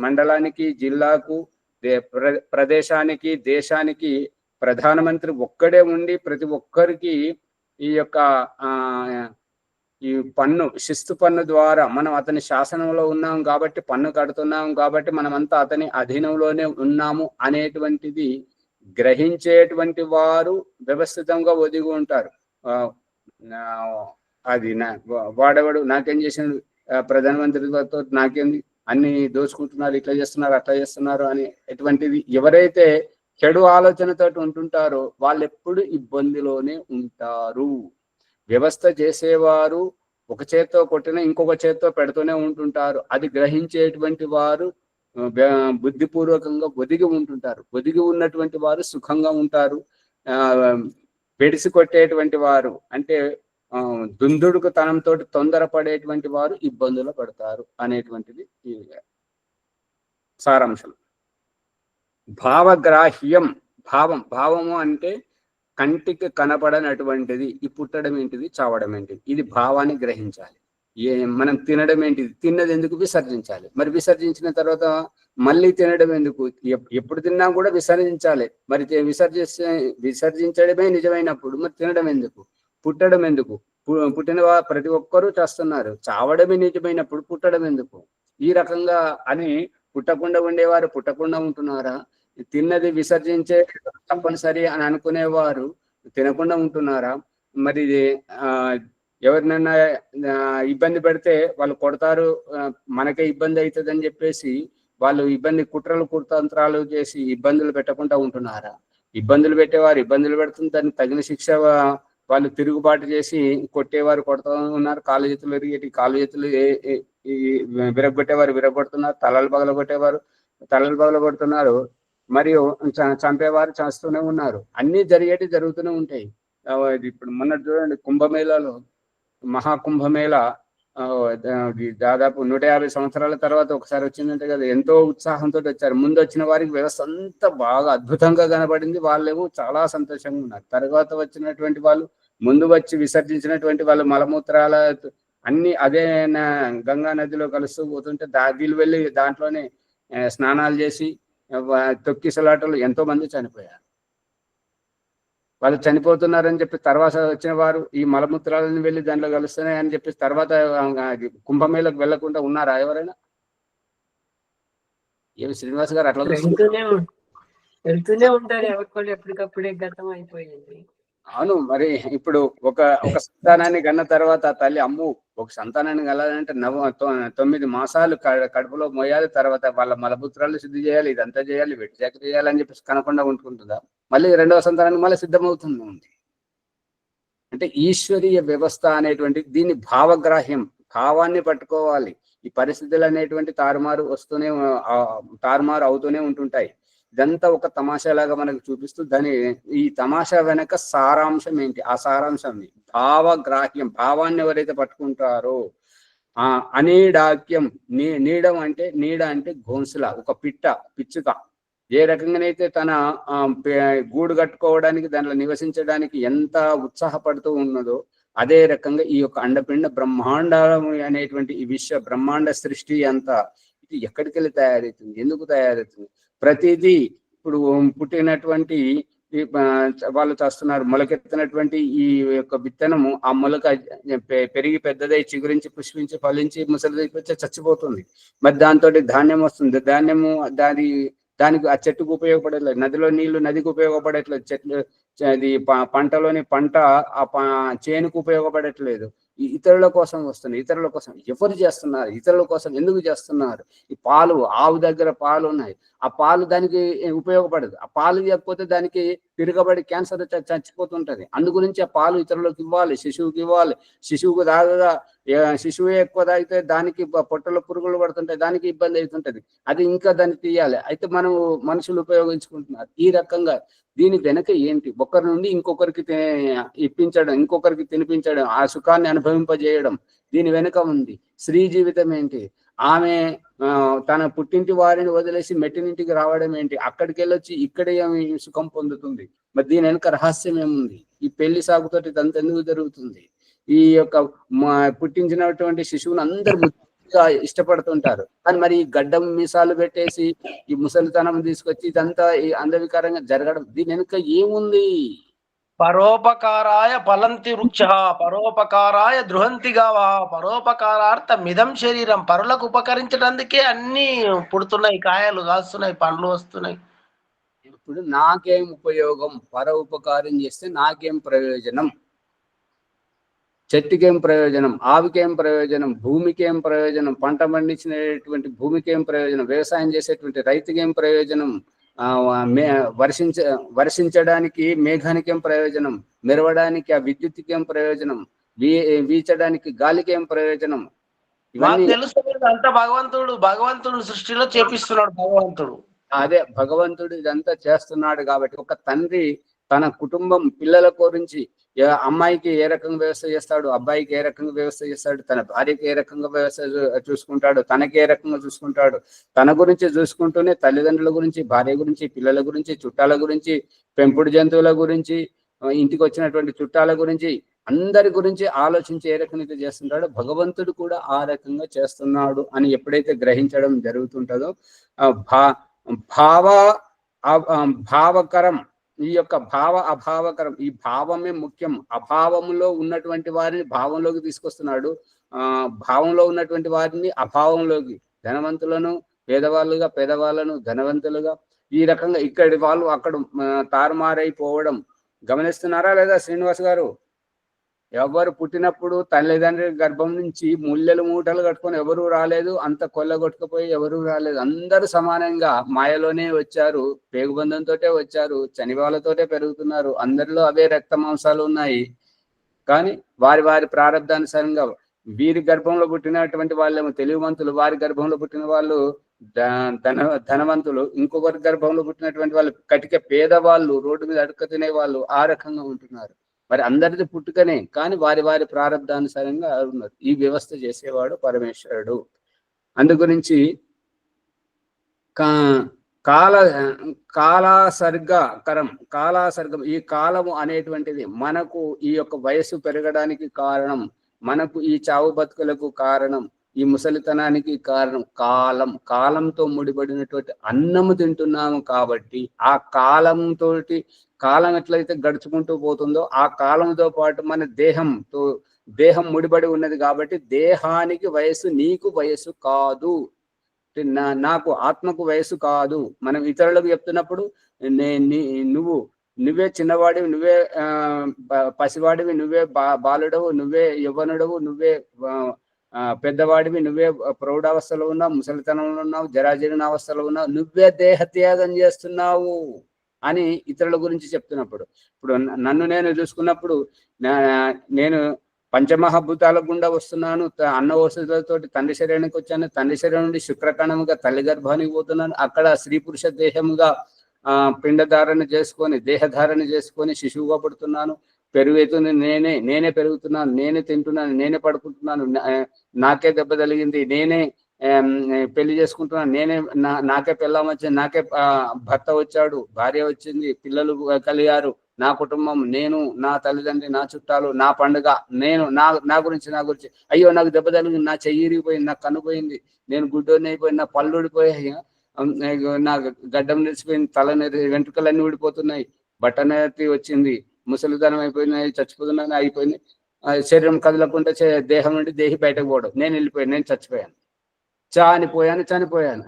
మండలానికి, జిల్లాకు, ప్రదేశానికి, దేశానికి ప్రధానమంత్రి ఒక్కడే ఉండి ప్రతి ఒక్కరికి ఈ యొక్క ఈ శిస్తు పన్ను ద్వారా మనం అతని శాసనంలో ఉన్నాం కాబట్టి, పన్ను కడుతున్నాం కాబట్టి మనమంతా అతని అధీనంలోనే ఉన్నాము అనేటువంటిది గ్రహించేటువంటి వారు వ్యవస్థితంగా ఒదిగి ఉంటారు. అది వాడెవడు నాకేం చేసిన ప్రధానమంత్రితో నాకేంది, అన్ని దోచుకుంటున్నారు, ఇట్లా చేస్తున్నారు, అట్లా చేస్తున్నారు అని ఎటువంటిది ఎవరైతే చెడు ఆలోచనతో ఉంటుంటారో వాళ్ళు ఎప్పుడు ఇబ్బందిలోనే ఉంటారు. వ్యవస్థ చేసేవారు ఒక చేత్తో కొట్టిన ఇంకొక చేత్తో పెడుతూనే ఉంటుంటారు. అది గ్రహించేటువంటి వారు బుద్ధిపూర్వకంగా ఒదిగి ఉంటుంటారు. ఒదిగి ఉన్నటువంటి వారు సుఖంగా ఉంటారు. బెడిసి కొట్టేటువంటి వారు అంటే దుందుడుకు తనంతో తొందరపడేటువంటి వారు ఇబ్బందులు పడతారు అనేటువంటిది ఈ సారాంశం. భావగ్రాహ్యం, భావము అంటే కంటికి కనపడనటువంటిది. ఈ పుట్టడం ఏంటిది, చావడం ఏంటిది, ఇది భావాన్ని గ్రహించాలి. మనం తినడం ఏంటిది, తిన్నది ఎందుకు విసర్జించాలి, మరి విసర్జించిన తర్వాత మళ్ళీ తినడం ఎందుకు, ఎప్పుడు తిన్నా కూడా విసర్జించాలి. మరి విసర్జించడమే నిజమైనప్పుడు మరి తినడం ఎందుకు, పుట్టడం ఎందుకు, పుట్టిన ప్రతి ఒక్కరూ చేస్తున్నారు, చావడమే నిజమైనప్పుడు పుట్టడం ఎందుకు? ఈ రకంగా అని పుట్టకుండా ఉండేవారు పుట్టకుండా ఉంటున్నారా? తిన్నది విసర్జించే తప్పనిసరి అని అనుకునేవారు తినకుండా ఉంటున్నారా? మరి ఎవరినైనా ఇబ్బంది పెడితే వాళ్ళు కొడతారు, మనకే ఇబ్బంది అవుతుంది అని చెప్పేసి వాళ్ళు కుట్రతంత్రాలు చేసి ఇబ్బందులు పెట్టకుండా ఉంటున్నారా? ఇబ్బందులు పెట్టేవారు ఇబ్బందులు పెడుతుంది, దానికి తగిన శిక్ష వాళ్ళు తిరుగుబాటు చేసి కొట్టేవారు కొడుతూ ఉన్నారు. కాళ్ళు చేతులు విరగొట్టేవారు విరగొడుతున్నారు, తలలు పగలగొట్టేవారు తలలు పగలగొడుతున్నారు, మరియు చంపేవారు చేస్తూనే ఉన్నారు. అన్ని జరుగుతూనే ఉంటాయి. ఇప్పుడు మొన్న చూడండి కుంభమేళాలో, మహాకుంభమేళ దాదాపు 150 సంవత్సరాల తర్వాత ఒకసారి వచ్చిందంటే కదా, ఎంతో ఉత్సాహంతో వచ్చారు. ముందు వచ్చిన వారికి వ్యవస్థ అంతా బాగా అద్భుతంగా కనబడింది, వాళ్ళేమో చాలా సంతోషంగా ఉన్నారు. తర్వాత వచ్చినటువంటి వాళ్ళు, ముందు వచ్చి విసర్జించినటువంటి వాళ్ళు మలమూత్రాల అన్ని అదే గంగా నదిలో కలుస్తూ పోతుంటే వీళ్ళు వెళ్ళి దాంట్లోనే స్నానాలు చేసి తొక్కిసలాటలు ఎంతో మంది చనిపోయారు. వాళ్ళు చనిపోతున్నారని చెప్పి తర్వాత వచ్చిన వారు ఈ మలమూత్రాలను వెళ్ళి దాంట్లో కలుస్తున్నాయి అని చెప్పి తర్వాత కుంభమేళకు వెళ్లకుండా ఉన్నారా ఎవరైనా? ఏమి శ్రీనివాస్ గారు అట్లా వెళ్తూనే ఉంటారు ఎవరికొని, ఎప్పటికప్పుడే గతం అయిపోయింది. అవును, మరి ఇప్పుడు ఒక సంతానాన్ని కన్న తర్వాత తల్లి అమ్ము ఒక సంతానాన్ని కలాలంటే 9 మాసాలు కడుపులో మోయాలి, తర్వాత వాళ్ళ మలమూత్రాలు శుద్ధి చేయాలి, ఇదంతా చేయాలి, వెట్టి చాకరీ చేయాలని చెప్పేసి కనకుండా ఉంటుంటుందా? మళ్ళీ రెండవ సంతానానికి మళ్ళీ సిద్ధమవుతుంది. అంటే ఈశ్వరీయ వ్యవస్థ అనేటువంటి దీన్ని భావగ్రాహ్యం, భావాన్ని పట్టుకోవాలి. ఈ పరిస్థితులు అనేటువంటి తారుమారు అవుతూనే ఉంటుంటాయి. ఇదంతా ఒక తమాషాలాగా మనకు చూపిస్తూ ఈ తమాషా వెనక సారాంశం ఏంటి? ఆ సారాంశం భావగ్రాహ్యం. భావాన్ని ఎవరైతే పట్టుకుంటారో అనీడాక్యం, నీడ అంటే గోన్సుల, ఒక పిచ్చుక ఏ రకంగానైతే తన గూడు కట్టుకోవడానికి, దాంట్లో నివసించడానికి ఎంత ఉత్సాహపడుతూ ఉన్నదో, అదే రకంగా ఈ యొక్క అండపిండ బ్రహ్మాండ అనేటువంటి ఈ విశ్వ బ్రహ్మాండ సృష్టి అంతా ఇది ఎక్కడికి వెళ్ళి తయారవుతుంది, ఎందుకు తయారవుతుంది? ప్రతిదీ ఇప్పుడు పుట్టినటువంటి వాళ్ళు చేస్తున్నారు, మొలకెత్తినటువంటి ఈ యొక్క విత్తనము ఆ మొలక పెరిగి పెద్దదై చిగురించి పుష్పించి ఫలించి ముసలి చచ్చిపోతుంది. మరి దాంతో ధాన్యం వస్తుంది. ధాన్యము దానికి ఆ చెట్టుకు ఉపయోగపడట్లేదు, నదిలో నీళ్లు నదికి ఉపయోగపడట్లేదు, చెట్లు అది పంటలోని పంట ఆ చేనుకు ఉపయోగపడట్లేదు. ఇతరుల కోసం వస్తుంది. ఇతరుల కోసం ఎవరు చేస్తున్నారు? ఇతరుల కోసం ఎందుకు చేస్తున్నారు? ఈ పాలు, ఆవు దగ్గర పాలు ఉన్నాయి, ఆ పాలు దానికి ఉపయోగపడదు. ఆ పాలు ఇవ్వకపోతే దానికి తిరగబడి క్యాన్సర్ చచ్చిపోతుంటది. అందుగురించి ఆ పాలు ఇతరులకు ఇవ్వాలి, శిశువుకి ఇవ్వాలి. శిశువుకు తాగగా శిశువే ఎక్కువ తాగితే దానికి పొట్టలో పురుగులు పడుతుంటాయి, దానికి ఇబ్బంది అవుతుంటది. అది ఇంకా దాన్ని తీయాలి. అయితే మనుషులు ఉపయోగించుకుంటున్నారు. ఈ రకంగా దీని వెనక ఏంటి? ఒకరి నుండి ఇంకొకరికి ఇప్పించడం, ఇంకొకరికి తినిపించడం, ఆ సుఖాన్ని అనుభవింపజేయడం దీని వెనుక ఉంది. స్త్రీ జీవితం ఏంటి? ఆమె తన పుట్టింటి వారిని వదిలేసి మెట్టినింటికి రావడం ఏంటి? అక్కడికి వెళ్ళొచ్చి ఇక్కడే సుఖం పొందుతుంది. మరి దీని వెనుక రహస్యం ఏముంది? ఈ పెళ్లి సాగుతోటి ఇదంతా ఎందుకు జరుగుతుంది? ఈ యొక్క పుట్టించినటువంటి శిశువుని అందరు ఇష్టపడుతుంటారు, కానీ మరి ఈ గడ్డం మీసాలు పెట్టేసి ఈ ముసలితనం తీసుకొచ్చి ఇదంతా అందవికారంగా జరగడం దీని వెనుక ఏముంది? పరోపకారాయ ఫలంతి వృక్ష, పరోపకారాయ దృహంతి గావ, పరోపకారార్థ మిదం శరీరం. పరులకు ఉపకరించడానికే అన్ని పుడుతున్నాయి, కాయలు కాస్తున్నాయి, పండ్లు వస్తున్నాయి. ఇప్పుడు నాకేం ఉపయోగం? పర ఉపకారం చేస్తే నాకేం ప్రయోజనం? చెట్టుకేం ప్రయోజనం? ఆవికేం ప్రయోజనం? భూమికేం ప్రయోజనం? పంట పండించినటువంటి భూమికేం ప్రయోజనం? వ్యవసాయం చేసేటువంటి రైతుకేం ప్రయోజనం? వర్షించడానికి మేఘానికి ఏం ప్రయోజనం? మెరవడానికి ఆ విద్యుత్కి ఏం ప్రయోజనం? వీచడానికి గాలికి ఏం ప్రయోజనం? ఇవన్నీ తెలుసు. అంతా భగవంతుడు సృష్టిలో చేపిస్తున్నాడు. అదే భగవంతుడు ఇదంతా చేస్తున్నాడు. కాబట్టి ఒక తండ్రి తన కుటుంబం పిల్లల గురించి అమ్మాయికి ఏ రకంగా వ్యవస్థ చేస్తాడు, అబ్బాయికి ఏ రకంగా వ్యవస్థ చేస్తాడు, తన భార్యకి ఏ రకంగా వ్యవస్థ చూసుకుంటాడు, తనకి ఏ రకంగా చూసుకుంటాడు, తన గురించి చూసుకుంటూనే తల్లిదండ్రుల గురించి, భార్య గురించి, పిల్లల గురించి, చుట్టాల గురించి, పెంపుడు జంతువుల గురించి, ఇంటికి వచ్చినటువంటి చుట్టాల గురించి, అందరి గురించి ఆలోచించి ఏ రకంగా చేస్తుంటాడో భగవంతుడు కూడా ఆ రకంగా చేస్తున్నాడు అని ఎప్పుడైతే గ్రహించడం జరుగుతుంటుందో భావకరం, ఈ యొక్క అభావకరం, ఈ భావమే ముఖ్యం. అభావంలో ఉన్నటువంటి వారిని భావంలోకి తీసుకొస్తున్నాడు, భావంలో ఉన్నటువంటి వారిని అభావంలోకి, ధనవంతులను పేదవాళ్ళుగా, పేదవాళ్ళను ధనవంతులుగా, ఈ రకంగా ఇక్కడి వాళ్ళు అక్కడ తారుమారైపోవడం గమనిస్తున్నారా లేదా శ్రీనివాస్ గారు? ఎవరు పుట్టినప్పుడు తల్లిదండ్రుల గర్భం నుంచి ముల్లెలు మూటలు కట్టుకొని ఎవరు రాలేదు, అంత కొల్లగొట్టుకుపోయి ఎవరు రాలేదు. అందరూ సమానంగా మాయలోనే వచ్చారు, పేగుబంధంతో వచ్చారు, చనివాళ్ళతోటే పెరుగుతున్నారు, అందరిలో అవే రక్త మాంసాలు ఉన్నాయి. కానీ వారి వారి ప్రారంధానుసారంగా వీరి గర్భంలో పుట్టినటువంటి వాళ్ళేమో తెలివిమంతులు, వారి గర్భంలో పుట్టిన వాళ్ళు ధనవంతులు, ఇంకొకరి గర్భంలో పుట్టినటువంటి వాళ్ళు కటిక పేదవాళ్ళు, రోడ్డు మీద అడుక్క తినే వాళ్ళు, ఆ రకంగా ఉంటున్నారు. మరి అందరిది పుట్టుకనే, కానీ వారి వారి ప్రారంధానుసారంగా ఉన్నారు. ఈ వ్యవస్థ చేసేవాడు పరమేశ్వరుడు. అందు గురించి కాల కాలాసర్గం, ఈ కాలము అనేటువంటిది మనకు ఈ యొక్క వయస్సు పెరగడానికి కారణం, మనకు ఈ చావు బతుకులకు కారణం, ఈ ముసలితనానికి కారణం కాలంతో ముడిపడినటువంటి అన్నము తింటున్నాము. కాబట్టి ఆ కాలం ఎట్లయితే గడుచుకుంటూ పోతుందో ఆ కాలంతో పాటు మన దేహం ముడిపడి ఉన్నది. కాబట్టి దేహానికి వయస్సు, నీకు వయస్సు కాదు, నాకు ఆత్మకు వయస్సు కాదు. మనం ఇతరులకు చెప్తున్నప్పుడు నువ్వే చిన్నవాడివి, నువ్వే పసివాడివి, నువ్వే బాలుడవు, నువ్వే యవ్వనుడవు, నువ్వే పెద్దవాడివి, నువ్వే ప్రౌఢావస్థలో ఉన్నావు, ముసలితనంలో ఉన్నావు, జరాజీర్ణ అవస్థలో ఉన్నావు, నువ్వే దేహత్యాగం చేస్తున్నావు అని ఇతరుల గురించి చెప్తున్నప్పుడు, ఇప్పుడు నన్ను నేను చూసుకున్నప్పుడు నేను పంచమహాభూతాల గుండా వస్తున్నాను, అన్న వసతులతోటి తండ్రి శరీరానికి వచ్చాను, తండ్రి శరీరం నుండి శుక్రకణముగా తల్లి గర్భానికి పోతున్నాను, అక్కడ స్త్రీ పురుష దేహముగా పిండధారణ చేసుకొని దేహధారణ చేసుకొని శిశువుగా పడుతున్నాను, పెరుగుతుంది, నేనే పెరుగుతున్నాను, నేనే తింటున్నాను, నేనే పడుకుంటున్నాను, నాకే దెబ్బ తగిలింది, నేనే పెళ్లి చేసుకుంటున్నాను, నాకే పెళ్ళాం వచ్చింది, నాకే భర్త వచ్చాడు, భార్య వచ్చింది, పిల్లలు కలిగారు, నా కుటుంబం, నేను, నా తల్లిదండ్రి, నా చుట్టాలు, నా పండుగ, నేను నా గురించి అయ్యో నాకు దెబ్బ తగిలింది, నా చెయ్యి ఇరిగిపోయింది, నా కన్ను పోయింది, నేను గుడ్డోని అయిపోయింది, నా పళ్ళు ఊడిపోయాయి, నా గడ్డం నిలిచిపోయింది, వెంట్రుకలన్నీ ఊడిపోతున్నాయి, బట్టనతి వచ్చింది, ముసలితనం అయిపోయినాయి, చచ్చిపోతున్నాను, అయిపోయింది, శరీరం కదలకుండా దేహం నుండి దేహి బయటకు పోవడం, నేను వెళ్ళిపోయాను, నేను చనిపోయాను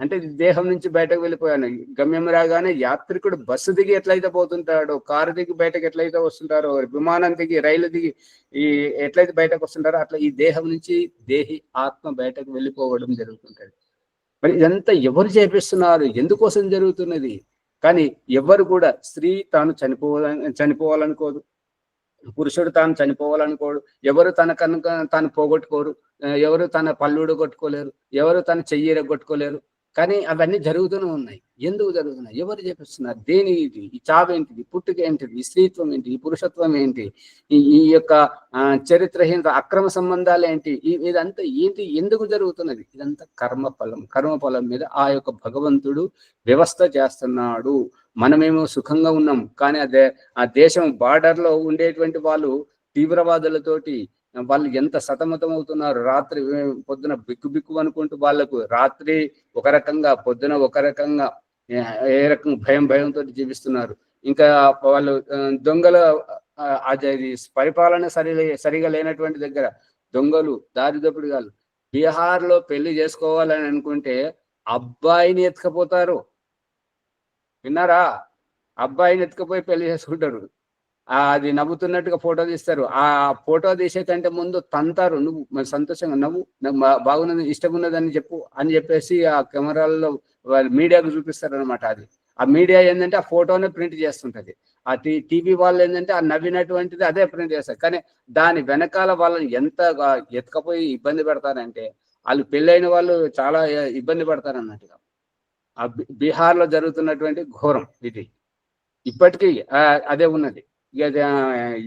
అంటే దేహం నుంచి బయటకు వెళ్ళిపోయాను. గమ్యం రాగానే యాత్రికుడు బస్సు దిగి ఎట్లయితే పోతుంటాడో, కారు దిగి బయటకు ఎట్లయితే వస్తుంటారో, విమానం దిగి, రైలు దిగి ఎట్లయితే బయటకు వస్తుంటారో, అట్లా ఈ దేహం నుంచి దేహి ఆత్మ బయటకు వెళ్ళిపోవడం జరుగుతుంటది. మరి ఇదంతా ఎవరు చేపిస్తున్నారు, ఎందుకోసం జరుగుతున్నది? కానీ ఎవరు కూడా స్త్రీ తాను చనిపోవాలనుకోదు, పురుషుడు తాను చనిపోవాలనుకోడు, ఎవరు తన కనుక తాను పోగొట్టుకోరు, ఎవరు తన పళ్ళుడు కొట్టుకోలేరు, ఎవరు తన చెయ్యి కొట్టుకోలేరు. కానీ అవన్నీ జరుగుతూనే ఉన్నాయి. ఎందుకు జరుగుతున్నాయి? ఎవరు చేపిస్తున్నారు? దేని ఇది? ఈ చావేంటిది? పుట్టుక ఏంటిది? ఈ స్త్రీత్వం ఏంటి? ఈ పురుషత్వం ఏంటి? ఈ యొక్క చరిత్రహీనత, అక్రమ సంబంధాలు ఏంటి? ఇదంతా ఏంటి? ఎందుకు జరుగుతున్నది? ఇదంతా కర్మఫలం మీద ఆ యొక్క భగవంతుడు వ్యవస్థ చేస్తున్నాడు. మనమేమో సుఖంగా ఉన్నాం, కానీ ఆ దేశం బార్డర్లో ఉండేటువంటి వాళ్ళు తీవ్రవాదులతోటి వాళ్ళు ఎంత సతమతం అవుతున్నారు. రాత్రి పొద్దున బిక్కు అనుకుంటూ వాళ్ళకు రాత్రి ఒక రకంగా, పొద్దున ఒక రకంగా, ఏ రకం భయంతో జీవిస్తున్నారు. ఇంకా వాళ్ళు దొంగల పరిపాలన సరిగా లేనటువంటి దగ్గర దొంగలు, దారిదోపిడిగాళ్ళు బీహార్లో పెళ్లి చేసుకోవాలని అనుకుంటే అబ్బాయిని ఎత్తుకపోతారు. విన్నారా? అబ్బాయిని ఎత్తుకపోయి పెళ్లి చేసుకుంటారు. అది నవ్వుతున్నట్టుగా ఫోటో తీస్తారు. ఆ ఫోటో తీసే కంటే ముందు తంతారు. నువ్వు సంతోషంగా నవ్వు, బాగున్నది, ఇష్టం ఉన్నదని చెప్పు అని చెప్పేసి ఆ కెమెరాల్లో మీడియాకు చూపిస్తారు అనమాట. అది ఆ మీడియా ఏంటంటే ఆ ఫోటోనే ప్రింట్ చేస్తుంటది. ఆ టీవీ వాళ్ళు ఏంటంటే ఆ నవ్వినటువంటిది అదే ప్రింట్ చేస్తారు. కానీ దాని వెనకాల వాళ్ళని ఎంత ఎత్తుకపోయి ఇబ్బంది పెడతారంటే, వాళ్ళు పెళ్ళైన వాళ్ళు చాలా ఇబ్బంది పడతారు అన్నట్టుగా. ఆ బీహార్లో జరుగుతున్నటువంటి ఘోరం ఇది. ఇప్పటికీ అదే ఉన్నది. ఇక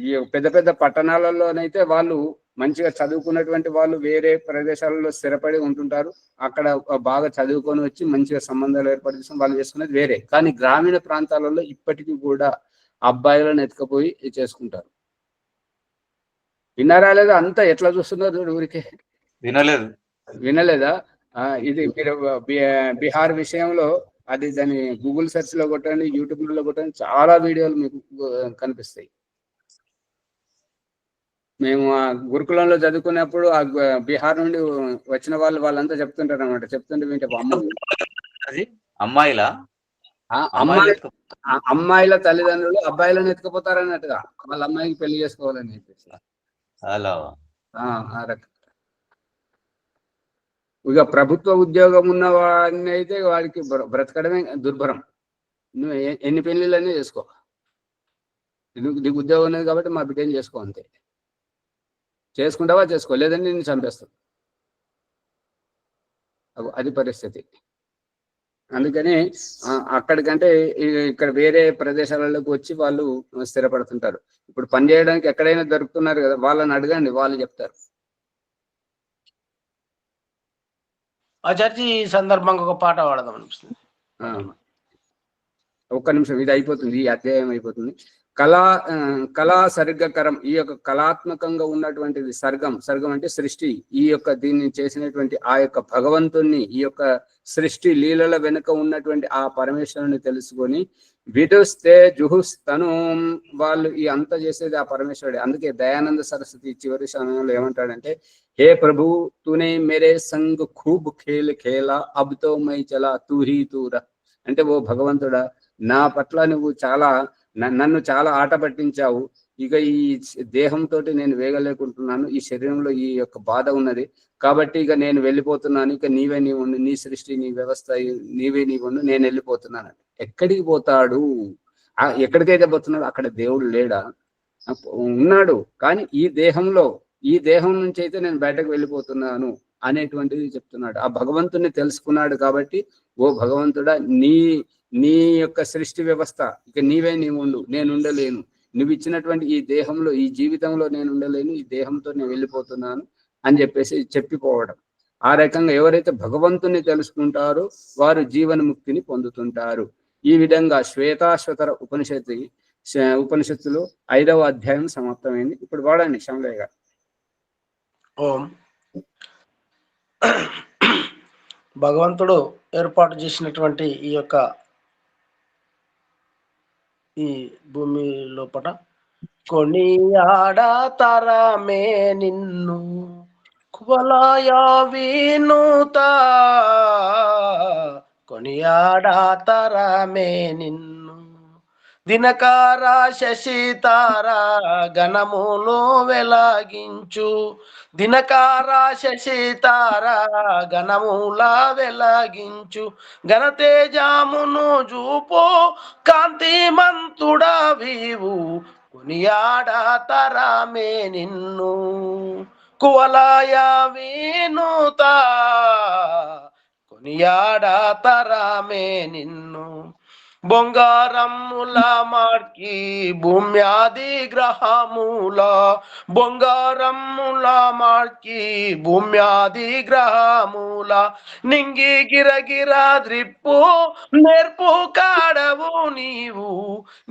ఈ పెద్ద పెద్ద పట్టణాలలోనైతే వాళ్ళు మంచిగా చదువుకున్నటువంటి వాళ్ళు వేరే ప్రదేశాలలో స్థిరపడి ఉంటుంటారు. అక్కడ బాగా చదువుకొని వచ్చి మంచిగా సంబంధాలు ఏర్పడి వాళ్ళు చేసుకునేది వేరే. కానీ గ్రామీణ ప్రాంతాలలో ఇప్పటికీ కూడా అబ్బాయిలను ఎత్తుకపోయి చేసుకుంటారు. విన్నారా లేదా? అంతా ఎట్లా చూస్తున్నారు ఊరికే? వినలేదా? ఇది మీరు బీహార్ విషయంలో అది దాని గూగుల్ సెర్చ్ లో కొట్టండి, యూట్యూబ్ లో కొట్టండి, చాలా వీడియోలు మీకు కనిపిస్తాయి. మేము ఆ గురుకులంలో చదువుకున్నప్పుడు ఆ బీహార్ నుండి వచ్చిన వాళ్ళంతా చెప్తుంటారు అనమాట. చెప్తుంటే వింటే అమ్మాయిల తల్లిదండ్రులు అబ్బాయిలను ఎత్తుకుపోతారు అన్నట్టుగా, వాళ్ళ అమ్మాయికి పెళ్లి చేసుకోవాలని చెప్పేసి. ఇక ప్రభుత్వ ఉద్యోగం ఉన్న వాడిని అయితే వాడికి బ్రతకడమే దుర్భరం. నువ్వు ఎన్ని పెళ్లిళ్ళనే చేసుకో, నీకు ఉద్యోగం ఉన్నది కాబట్టి మా బిడ్డని చేసుకో, అంతే. చేసుకుంటావా చేసుకో, లేదంటే నిన్ను చంపేస్తావు. అది పరిస్థితి. అందుకని అక్కడికంటే ఇక్కడ వేరే ప్రదేశాలలోకి వచ్చి వాళ్ళు స్థిరపడుతుంటారు. ఇప్పుడు పని చేయడానికి ఎక్కడైనా దొరుకుతున్నారు కదా, వాళ్ళని అడగండి, వాళ్ళు చెప్తారు. ఆచార్య ఈ సందర్భంగా ఒక పాట పాడదాం అనిపిస్తుంది. ఒక్క నిమిషం, ఇది అయిపోతుంది, ఈ అధ్యాయం అయిపోతుంది. కళా సర్గకరం, ఈ యొక్క కళాత్మకంగా ఉన్నటువంటిది సర్గం అంటే సృష్టి. ఈ యొక్క దీన్ని చేసినటువంటి ఆ యొక్క భగవంతుణ్ణి, ఈ యొక్క సృష్టి లీలల వెనుక ఉన్నటువంటి ఆ పరమేశ్వరుని తెలుసుకొని విడుస్తే జుహుస్తను, వాళ్ళు ఈ అంత చేసేది ఆ పరమేశ్వరుడే. అందుకే దయానంద సరస్వతి చివరి సమయంలో ఏమంటాడంటే, హే ప్రభు తూనే మేరే సంగ్ ఖూబ్ ఖేల్ ఖేలా అబ్ తో మై చలా తూ హీ తూరా. అంటే ఓ భగవంతుడా, నా పట్ల నువ్వు నన్ను చాలా ఆట పట్టించావు, ఇక ఈ దేహంతో నేను వేగలేకుంటున్నాను, ఈ శరీరంలో ఈ యొక్క బాధ ఉన్నది, కాబట్టి ఇక నేను వెళ్ళిపోతున్నాను, ఇక నీవే నీవు, నీ సృష్టి, నీ వ్యవస్థ నీవే నీవు, నేను వెళ్ళిపోతున్నాను. ఎక్కడికి పోతాడు? ఎక్కడికైతే పోతున్నాడు అక్కడ దేవుడు లేడా? ఉన్నాడు, కానీ ఈ దేహం నుంచి అయితే నేను బయటకు వెళ్ళిపోతున్నాను అనేటువంటిది చెప్తున్నాడు. ఆ భగవంతుని తెలుసుకున్నాడు కాబట్టి, ఓ భగవంతుడా, నీ యొక్క సృష్టి వ్యవస్థ ఇక నీవే నీవు ఉండు, నేను ఉండలేను, నువ్వు ఇచ్చినటువంటి ఈ దేహంలో, ఈ జీవితంలో నేను ఉండలేను, ఈ దేహంతో నేను వెళ్ళిపోతున్నాను అని చెప్పేసి చెప్పిపోవడం. ఆ రకంగా ఎవరైతే భగవంతుని తెలుసుకుంటారో వారు జీవన్ముక్తిని పొందుతుంటారు. ఈ విధంగా శ్వేతాశ్వతర ఉపనిషత్తులో 5వ అధ్యాయం సమాప్తమైంది. ఇప్పుడు వాడండి శ్యామలయ్య గారు. ఓం. భగవంతుడు ఏర్పాటు చేసినటువంటి ఈ భూమి లోపల కొనియాడతరమే నిన్ను కువలయ వినుత, కొనియాడతరమే నిన్ను దినకార శశితార గణములు వెలగించు, దినకార శశితార గణముల వెలగించు, ఘనతేజమును చూపు కాంతిమంతుడా వీవు, కొనియాడతరమే నిన్ను కువలయ వినుత, కొనియాడతరమే నిన్ను బొంగారమ్ముల మార్కి భూమ్యాది గ్రహముల, బొంగారమ్ముల మార్కి భూమ్యాది గ్రహముల నింగి గిరగిర ద్రిప్పు నేర్పు కాడవు నీవు,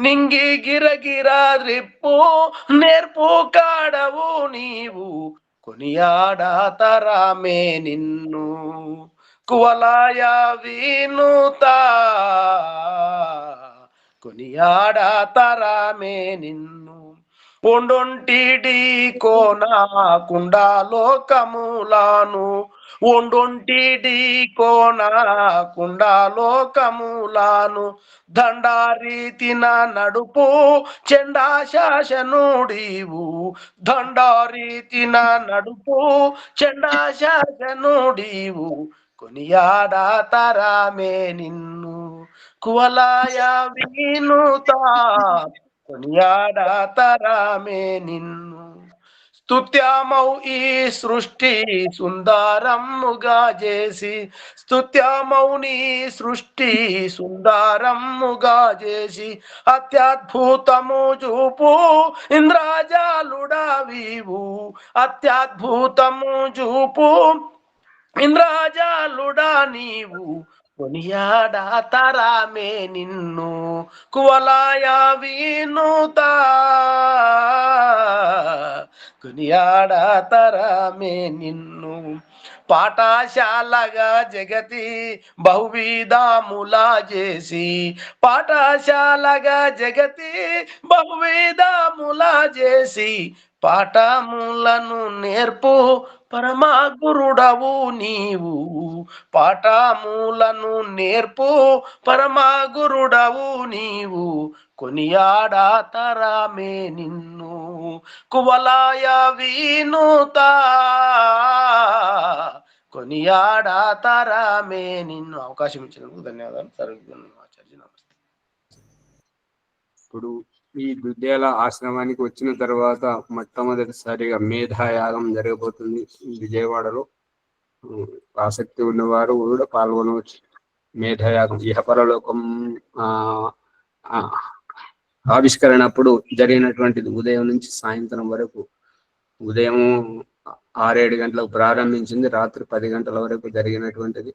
నింగి గిరగిర ద్రిప్పు నేర్పు కాడవు నీవు, కొనియాడతరమే నిన్ను కువలయ వినుత, కొనియాడతరమే నిన్ను ఒండొంటిడి కోన కుండాలోకములాను, ఒండొంటిడి కోన కుండాలోకములాను దండారీతిన నడుపు చండాశాసనుడివు, దండారీతిన నడుపు చండాశాసనుడివు, కొనియాడతరమే నిన్ను కువలయ వినుత, కొనియాడతరమే నిన్ను స్తుత్యమౌ ఈ సృష్టి సుందరముగా చేసి, స్తుత్యమౌని సృష్టి సుందరముగా చేసి అత్యద్భుతము చూపు ఇంద్రజాలుడా వీవు, అత్యద్భుతము చూపు ఇంద్రజాలుడా నీవు, కొనియాడతరమే నిన్ను కువలయ వినుత, కొనియాడతరమే నిన్ను పాఠశాలగా జగతి బహువిధములా చేసి, పాఠశాలగా జగతి బహువిధములా చేసి పాఠములను నేర్పు పరమా గురుడవు నీవు, పాఠములను నేర్పు పరమా గురుడవు నీవు, కొనియాడతరమే నిన్ను కువలయ వినుత, కొనియాడతరమే నిన్ను. అవకాశం ఇచ్చినందుకు ధన్యవాదాలు. ఆచార్య నమస్తే. ఇప్పుడు ఈ దుద్దేల ఆశ్రమానికి వచ్చిన తర్వాత మొట్టమొదటిసారిగా మేధాయాగం జరగబోతుంది విజయవాడలో. ఆసక్తి ఉన్నవారు కూడా పాల్గొనవచ్చు. మేధయాగం ఇహపరలోకం ఆవిష్కరణప్పుడు జరిగినటువంటిది. ఉదయం నుంచి సాయంత్రం వరకు, ఉదయం 6-7 గంటలకు ప్రారంభించింది, రాత్రి 10 గంటల వరకు జరిగినటువంటిది.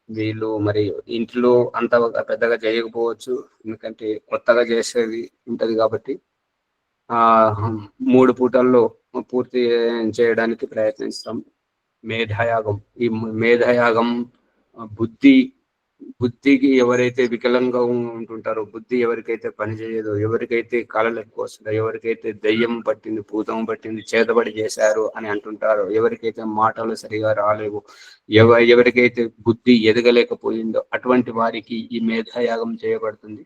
వీళ్ళు మరి ఇంట్లో అంత పెద్దగా చేయకపోవచ్చు, ఎందుకంటే కొత్తగా చేసేది ఉంటది కాబట్టి 3 పూటల్లో పూర్తి చేయడానికి ప్రయత్నిస్తాం. మేధయాగం, ఈ మేధయాగం బుద్ధికి ఎవరైతే వికలంగా ఉంటుంటారో, బుద్ధి ఎవరికైతే పనిచేయదో, ఎవరికైతే కళలు ఎక్కువ వస్తుందో, ఎవరికైతే దయ్యం పట్టింది, భూతం పట్టింది, చేతబడి చేశారు అని అంటుంటారో, ఎవరికైతే మాటలు సరిగా రాలేవు, ఎవరికైతే బుద్ధి ఎదగలేకపోయిందో అటువంటి వారికి ఈ మేధయాగం చేయబడుతుంది.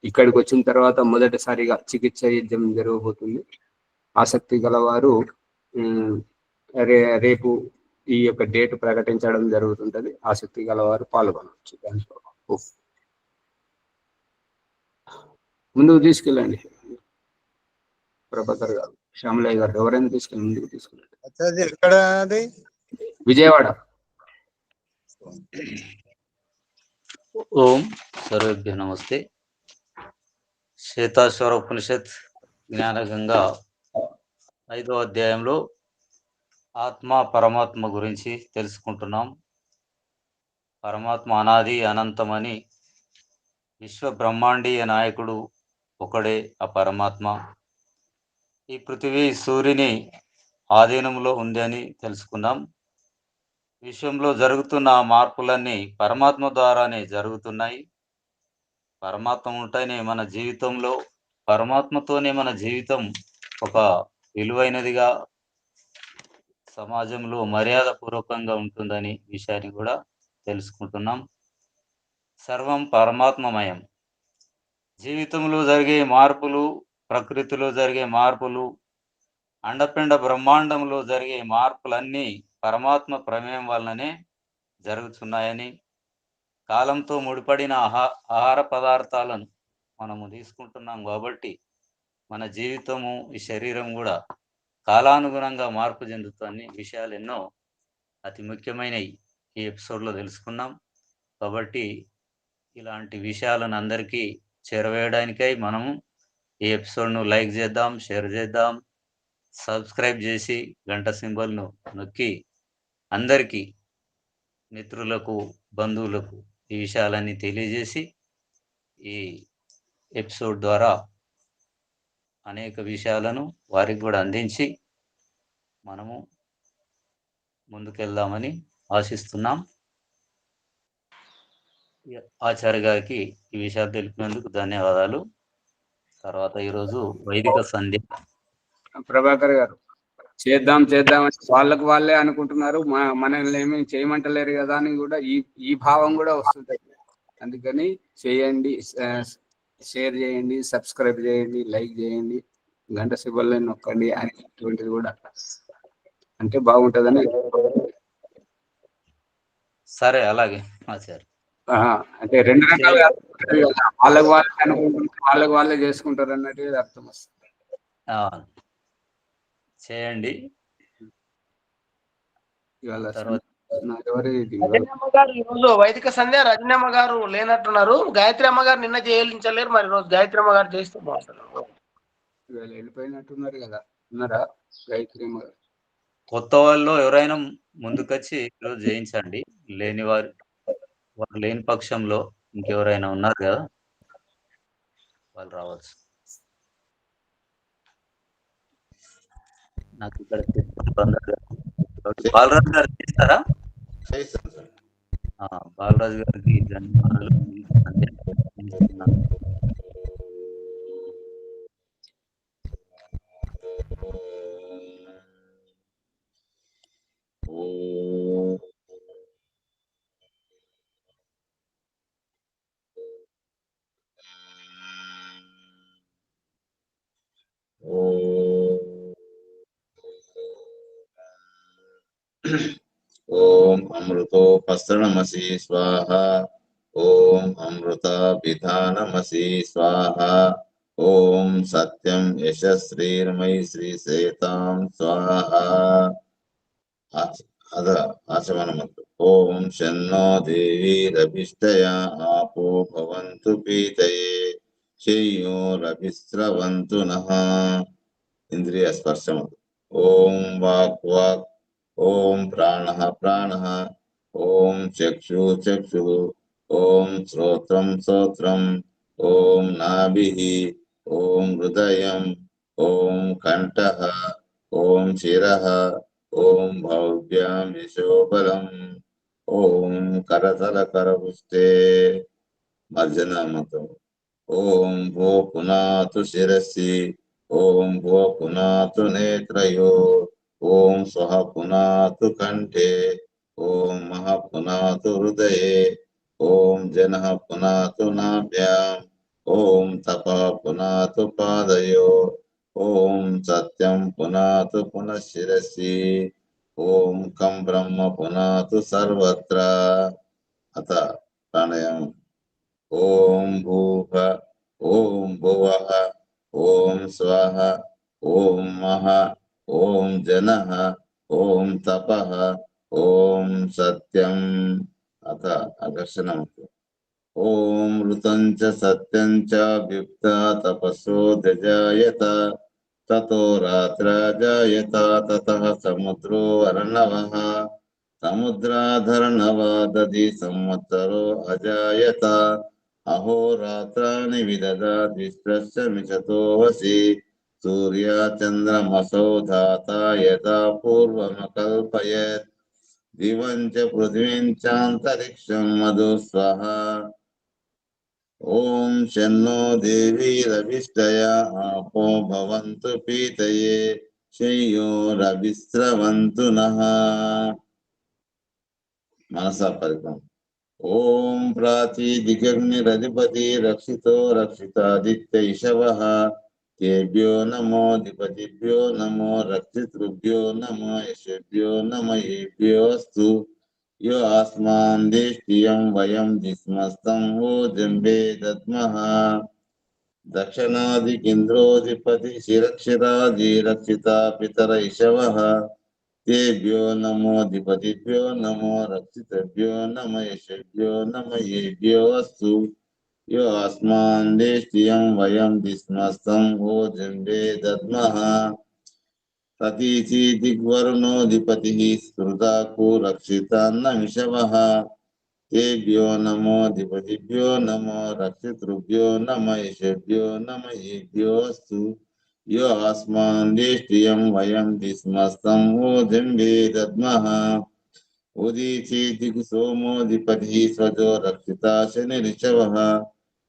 ఇక్కడికి వచ్చిన తర్వాత మొదటిసారిగా చికిత్స యజ్ఞం జరగబోతుంది. ఆసక్తి గలవారు రేపు ఈ యొక్క డేట్ ప్రకటించడం జరుగుతుంటది. ఆసక్తి గలవారు పాల్గొనవచ్చు. ముందుకు తీసుకెళ్ళండి ప్రభాకర్ గారు, శ్యామలయ్య గారు, ఎవరైనా తీసుకెళ్ళి ముందుకు తీసుకెళ్ళండి. విజయవాడ. ఓం సర్వేభ్యో నమస్తే. శ్వేతాశ్వర ఉపనిషత్ జ్ఞానగంగా 5వ అధ్యాయంలో ఆత్మ పరమాత్మ గురించి తెలుసుకుంటున్నాం. పరమాత్మ అనాది అనంతమని, విశ్వ బ్రహ్మాండీయ నాయకుడు ఒకడే ఆ పరమాత్మ. ఈ పృథివీ సూర్యుని ఆధీనంలో ఉంది అని తెలుసుకున్నాం. విశ్వంలో జరుగుతున్న మార్పులన్నీ పరమాత్మ ద్వారానే జరుగుతున్నాయి. పరమాత్మ ఉంటేనే మన జీవితంలో, పరమాత్మతోనే మన జీవితం ఒక విలువైనదిగా, సమాజంలో మర్యాద పూర్వకంగా ఉంటుందని విషయాన్ని కూడా తెలుసుకుంటున్నాం. సర్వం పరమాత్మమయం. జీవితంలో జరిగే మార్పులు, ప్రకృతిలో జరిగే మార్పులు, అండపిండ బ్రహ్మాండంలో జరిగే మార్పులన్నీ పరమాత్మ ప్రమేయం వల్లనే జరుగుతున్నాయని, కాలంతో ముడిపడిన ఆహార పదార్థాలను మనము తీసుకుంటున్నాం కాబట్టి మన జీవితము, ఈ శరీరం కూడా కాలానుగుణంగా మార్పు చెందుతున్న విషయాలు ఎన్నో అతి ముఖ్యమైనవి ఈ ఎపిసోడ్లో తెలుసుకున్నాం. కాబట్టి ఇలాంటి విషయాలను అందరికీ చేరవేయడానికై మనము ఈ ఎపిసోడ్ను లైక్ చేద్దాం, షేర్ చేద్దాం, సబ్స్క్రైబ్ చేసి గంట సింబల్ను నొక్కి అందరికీ, మిత్రులకు, బంధువులకు ఈ విషయాలన్నీ తెలియజేసి ఈ ఎపిసోడ్ ద్వారా అనేక విషయాలను వారికి కూడా అందించి మనము ముందుకెళ్దామని ఆశిస్తున్నాం. ఆచార్య గారికి ఈ విషయాలు తెలిపినందుకు ధన్యవాదాలు. తర్వాత ఈరోజు వైదిక సంధ్య. ప్రభాకర్ గారు, చేద్దాం అని వాళ్ళకు వాళ్ళే అనుకుంటున్నారు, మనల్ని ఏమీ చేయమంటలేరు కదా అని కూడా ఈ భావం కూడా వస్తుంది. అందుకని చేయండి, షేర్ చేయండి, సబ్స్క్రైబ్ చేయండి, లైక్ చేయండి, గంట సింబల్ నొక్కండి అనేటువంటిది కూడా అంటే బాగుంటుందని. సరే, అలాగే ఆచార్య. అంటే 2 రకాలుగా వాళ్ళకు వాళ్ళే అనుకుంటున్నారు, వాళ్ళకు వాళ్ళే చేసుకుంటారు అన్నట్టు అర్థం వస్తుంది. చేయండి. ఈరోజు వైదిక సంధ్య రజనమ్మ గారు లేనట్టున్నారు. గాయత్రి అమ్మ గారు నిన్న చేయించలేరు, మరి రోజు గాయత్రి అమ్మ గారు చేస్తే బాగుంటుంది. వెళ్ళిపోయినట్టున్నారు కదా, ఉన్నారా గాయత్రి అమ్మ గారు? కొత్త వాళ్ళు ఎవరైనా ముందుకొచ్చి ఈరోజు చేయించండి. వారు లేని పక్షంలో ఇంకెవరైనా ఉన్నారు కదా, వాళ్ళు రావచ్చు. నాకు ఇక్కడ బాలరాజు గారు చేస్తారా? బాలరాజు గారికి ధన్యవాదాలు. ఓం అమృతోపసృణమసి స్వాహ. ఓం అమృతాభిధానమసి స్వాహ. ఓం సత్యం యశశ్రీర్మయి శ్రీసేతాం స్వాహ. అద ఆచమన మంత్రం. ఓం శన్నో దేవీరభిష్టయా ఆపో భవంతు పీతయే శయ్యోరభిస్రవంతు నః. ఇంద్రియ స్పర్శములు. ఓం వాక్ వాక్, ఓం ప్రాణః ప్రాణః, ఓం చక్షు చక్షు, ఓం శ్రోత్రం శ్రోత్రం, ఓం నాభిః, ఓం హృదయం, ఓం కంఠః, ఓం శిరః, ఓం భవ్యాం యశోబలం, ఓం కరతల కరపుష్టే. మర్జన మంత్రం. ఓం భో పునాతు శిరసి, ఓం భో పునాతు నేత్రయో, ఓం స్వః పునాతు కంఠే, ఓం మహ పునాతు హృదయే, ఓం జనః పునాతు నాభ్యాం, ఓం తపః పునాతు పాదయో, ఓం సత్యం పునాతు పునఃశిరసి, ఓం కం బ్రహ్మ పునాతు సర్వత్ర. అత ప్రాణాయామం. ఓం భూః, ఓం భువః, ఓం స్వః, ఓం మహ, ఓం జనః, ఓం తపః, ఓం సత్యం. అత అఘర్షణం. ఓం ఋతం చ సత్యం చ వ్యుక్త తపసో జజాయత, తతో రాత్రాజాయత, తతః సముద్రో అర్ణవః, సముద్రాధర్ణవాదది సంవత్సరో అజాయత, అహోరాత్రాణి విదదాతిష్టస్య మిషతో వసి, సూర్యచంద్రమసౌ ధాతా యథా పూర్వమకల్పయత్, దివం చ పృథివీం చాంతరిక్షం మధు స్వః. ఓం శన్నో దేవీరభిష్టయా ఆపో భవంతు పీతయే శయ్యోరభిస్రవంతు నః. మనస పరిక్రమం. ఓం ప్రాచీదిగగ్నిరధిపతి రక్షితో రక్షితాదిత్య ఇషవః, తేభ్యో నమో ధిపతిభ్యో నమో రక్షితృభ్యో నమో యశేభ్యో నమ ఏభ్యోస్తు. యో ఆస్మాన్ దేష్టియం వయం దిస్మస్తం ఓ జంబే దద్మః. దక్షిణాదికింద్రోధిపతి శిరక్షిరాది రక్షిత పితర ఇషవః, తేభ్యో నమో ధిపతిభ్యో నమో రక్షితభ్యో నమ యశేభ్యో నమ ఏభ్యోస్తు. యో ఆస్మాన్ దేష్టియం వయం దిస్మస్తం ఓ జంబే దద్మః. ప్రతీచి దిగ్వరుణోధిపతి స్మృతాకు రక్షితాన్నమిషవః, తేభ్యో నమో ధిపతిభ్యో నమో రక్షితృభ్యో నమ యశేభ్యో నమ ఏభ్యోస్తు. యో ఆస్మాన్ దేష్టియం వయం దిస్మస్తం ఓ జంబే దద్మః. ఉదీచి దిగు సోమోధిపతి స్వజో రక్షితా శనిరిషవః,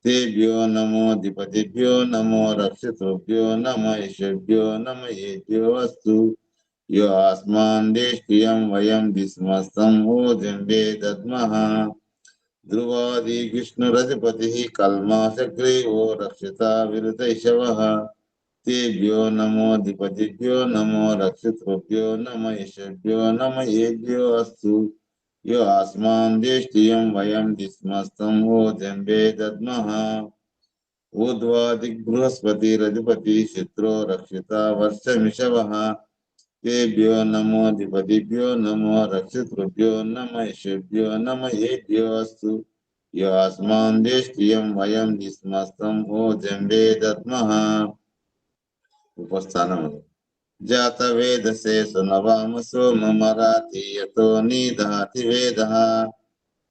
తేభ్యో నమో ధిపతిభ్యో నమో రక్షితృభ్యో నమ యశేభ్యో నమ ఏభ్యోస్తు. యో ఆస్మాన్ దేష్టియం వయం దిస్మస్తం ఓ జంబే దద్మః. ధ్రువాది విష్ణురధిపతి కల్మాషగ్రీవో రక్షితా విరుతైషవః, తేభ్యో నమో ధిపతిభ్యో నమో రక్షితృభ్యో నమ యశేభ్యో నమ ఏభ్యోస్తు. యో ఆస్మాన్ దేష్టియం వయం దిస్మస్తం ఓ జంబే దద్మః. ఊర్ధ్వాది బృహస్పతిరధిపతి శత్రో రక్షితా వర్షమిషవః, తేభ్యో నమో ధిపతిభ్యో నమో రక్షితృభ్యో నమ యశేభ్యో నమ ఏభ్యోస్తు. యో ఆస్మాన్ దేష్టియం వయం దిస్మస్తం ఓ జంబే దద్మః. ఉపస్థానం. జాత వేదసే సునవామసో మమరాతీయతో నిదహతి వేదః,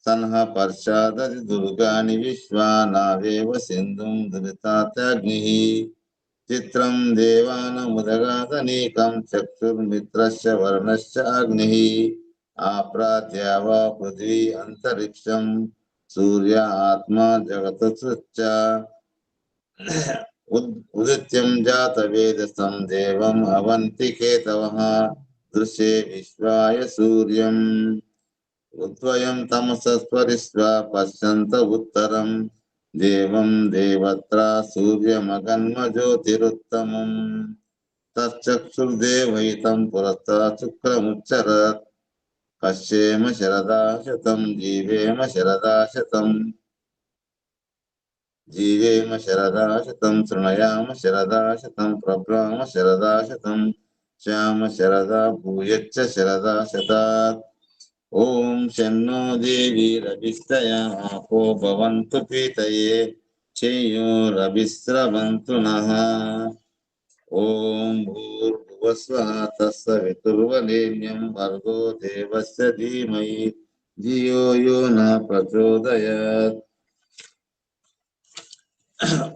సన్హ పర్షాదతి దుర్గాని విశ్వానావేవ సింధుం ధృతాత్యగ్నిః. చిత్రం దేవానముదగాదనీకం చక్షుర్మిత్రస్య వర్ణశ్చ అగ్నిః. ఆప్రాత్యావా పృథివీ అంతరిక్షం సూర్య ఆత్మా జగత్సృచ్చ. ఉదిత్యం జాత వేదసం దేవం అవంతి కేతవః, దృశ్యే విశ్వాయ సూర్యం. ఉద్వయం తమసస్పరిష్వ పశ్యంత ఉత్తరం, దేవం దేవత్ర సూర్యమగన్మ జ్యోతిరుత్తమం. తచ్చక్షుర్దేవైతం పురస్తాత్ శుక్రముచ్చరత్, పశ్యేమ శరదా శతం జీవేమ శరదా శతం. జీవేమ శరదా శతం శృణయామ శరదా శతం ప్రభ్రామ శరదా శతం. శ్యామ శరదా భూయచ్చ శరదా శతాత్. ఓం శన్నో దేవి రవిస్తయ ఆపో భవంతు పీతయే చేయోరవిస్రవంతు నః. ఓం భూర్భువస్వః తత్సవితుర్వరేణ్యం భర్గో దేవస్య ధీమహి ధియో యో న ప్రచోదయాత్.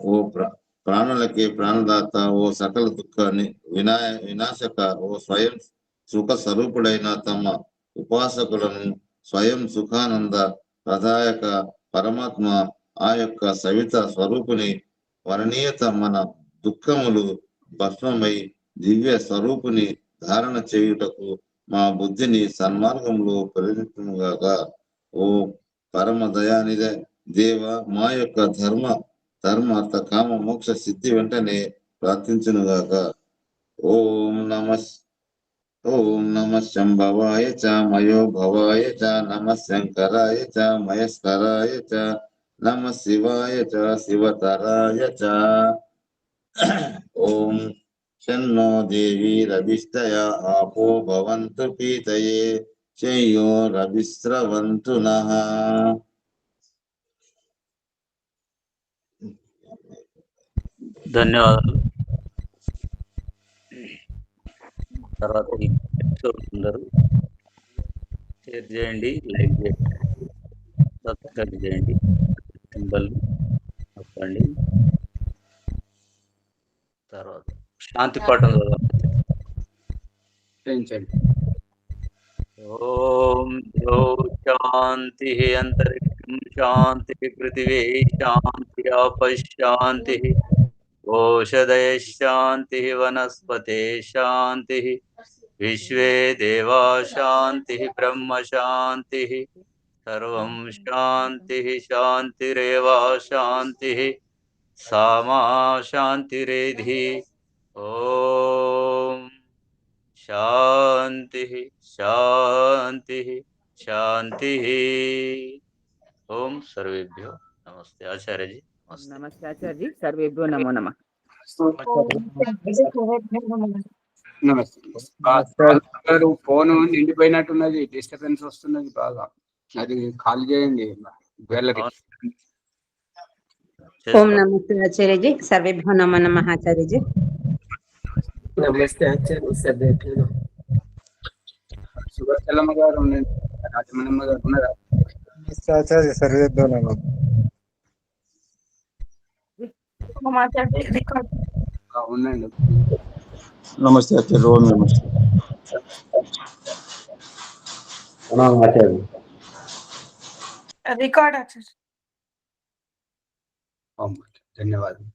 ఓ ప్రాణులకి ప్రాణదాత, ఓ సకల దుఃఖాన్ని వినాశక, ఓ స్వయం సుఖ స్వరూపుడైన తమ ఉపాసకులను స్వయం సుఖానంద ప్రదాయక పరమాత్మ ఆ యొక్క సవిత స్వరూపుని వర్ణీయత మన దుఃఖములు భస్మమై దివ్య స్వరూపుని ధారణ చేయుటకు మా బుద్ధిని సన్మార్గంలో పరిణితుగాక. ఓ పరమ దయానిధ దేవ, మా యొక్క ధర్మ అర్థ కామ మోక్ష సిద్ధి వెంటనే ప్రార్థించునుగాక. ఓం నమ శంభవాయ చ మయో భవాయ చ నమ శంకరాయ చ మయస్కరాయ చ నమ శివాయ చ శివతరాయ చ. ఓం శన్నో దేవి రవిష్టయ ఆపో భవంతు పీతయే చేయోరవిస్రవంతు నః. ధన్యవాదాలు. తర్వాత ఈ ఎపిసోడ్ అందరూ షేర్ చేయండి, లైక్ చేయండి, సబ్స్క్రైబ్ చేయండి, సింబల్ నొక్కండి. తర్వాత శాంతి పాఠం చేయించండి. ఓం ద్రౌ శాంతి అంతరిక్షం శాంతి పృథివీ శాంతి ఆపశాంతి ఓషధయ శాంతి వనస్పతే శాంతి విశ్వే దేవా శాంతి బ్రహ్మ శాంతి సర్వం శాంతి శాంతిరేవ శాంతి సామా శాంతిరేధి. ఓం శాంతి శాంతి శాంతి. ఓం సర్వేభ్యో నమస్తే. ఆచార్యజీ నమస్తే. నమస్తే ఆచార్య, సర్వేభ్యో నమో నమః. నమస్తే గారు. ఫోన్ నిండిపోయినట్టున్నది, డిస్టర్బెన్స్ వస్తున్నది బాగా. అది ఖాళీ చేయండి గ్యాలరీ. ఓం నమస్తే ఆచార్యజీ, సర్వేభ్యో నమో నమః. ఆచార్యజీ నమస్తే ఆచార్య, సర్వేభ్యో నమః. సుభద్రమ్మ గారు ఉండండి, రాజమణమ్మ గారు ఉన్నారా? ఆచార్య సర్వేభ్యో నమః. ఉండండి. నమస్తే ఆచార్య. ఓం నమస్తే. రికార్డ్ ఆచార్య. ధన్యవాదాలు.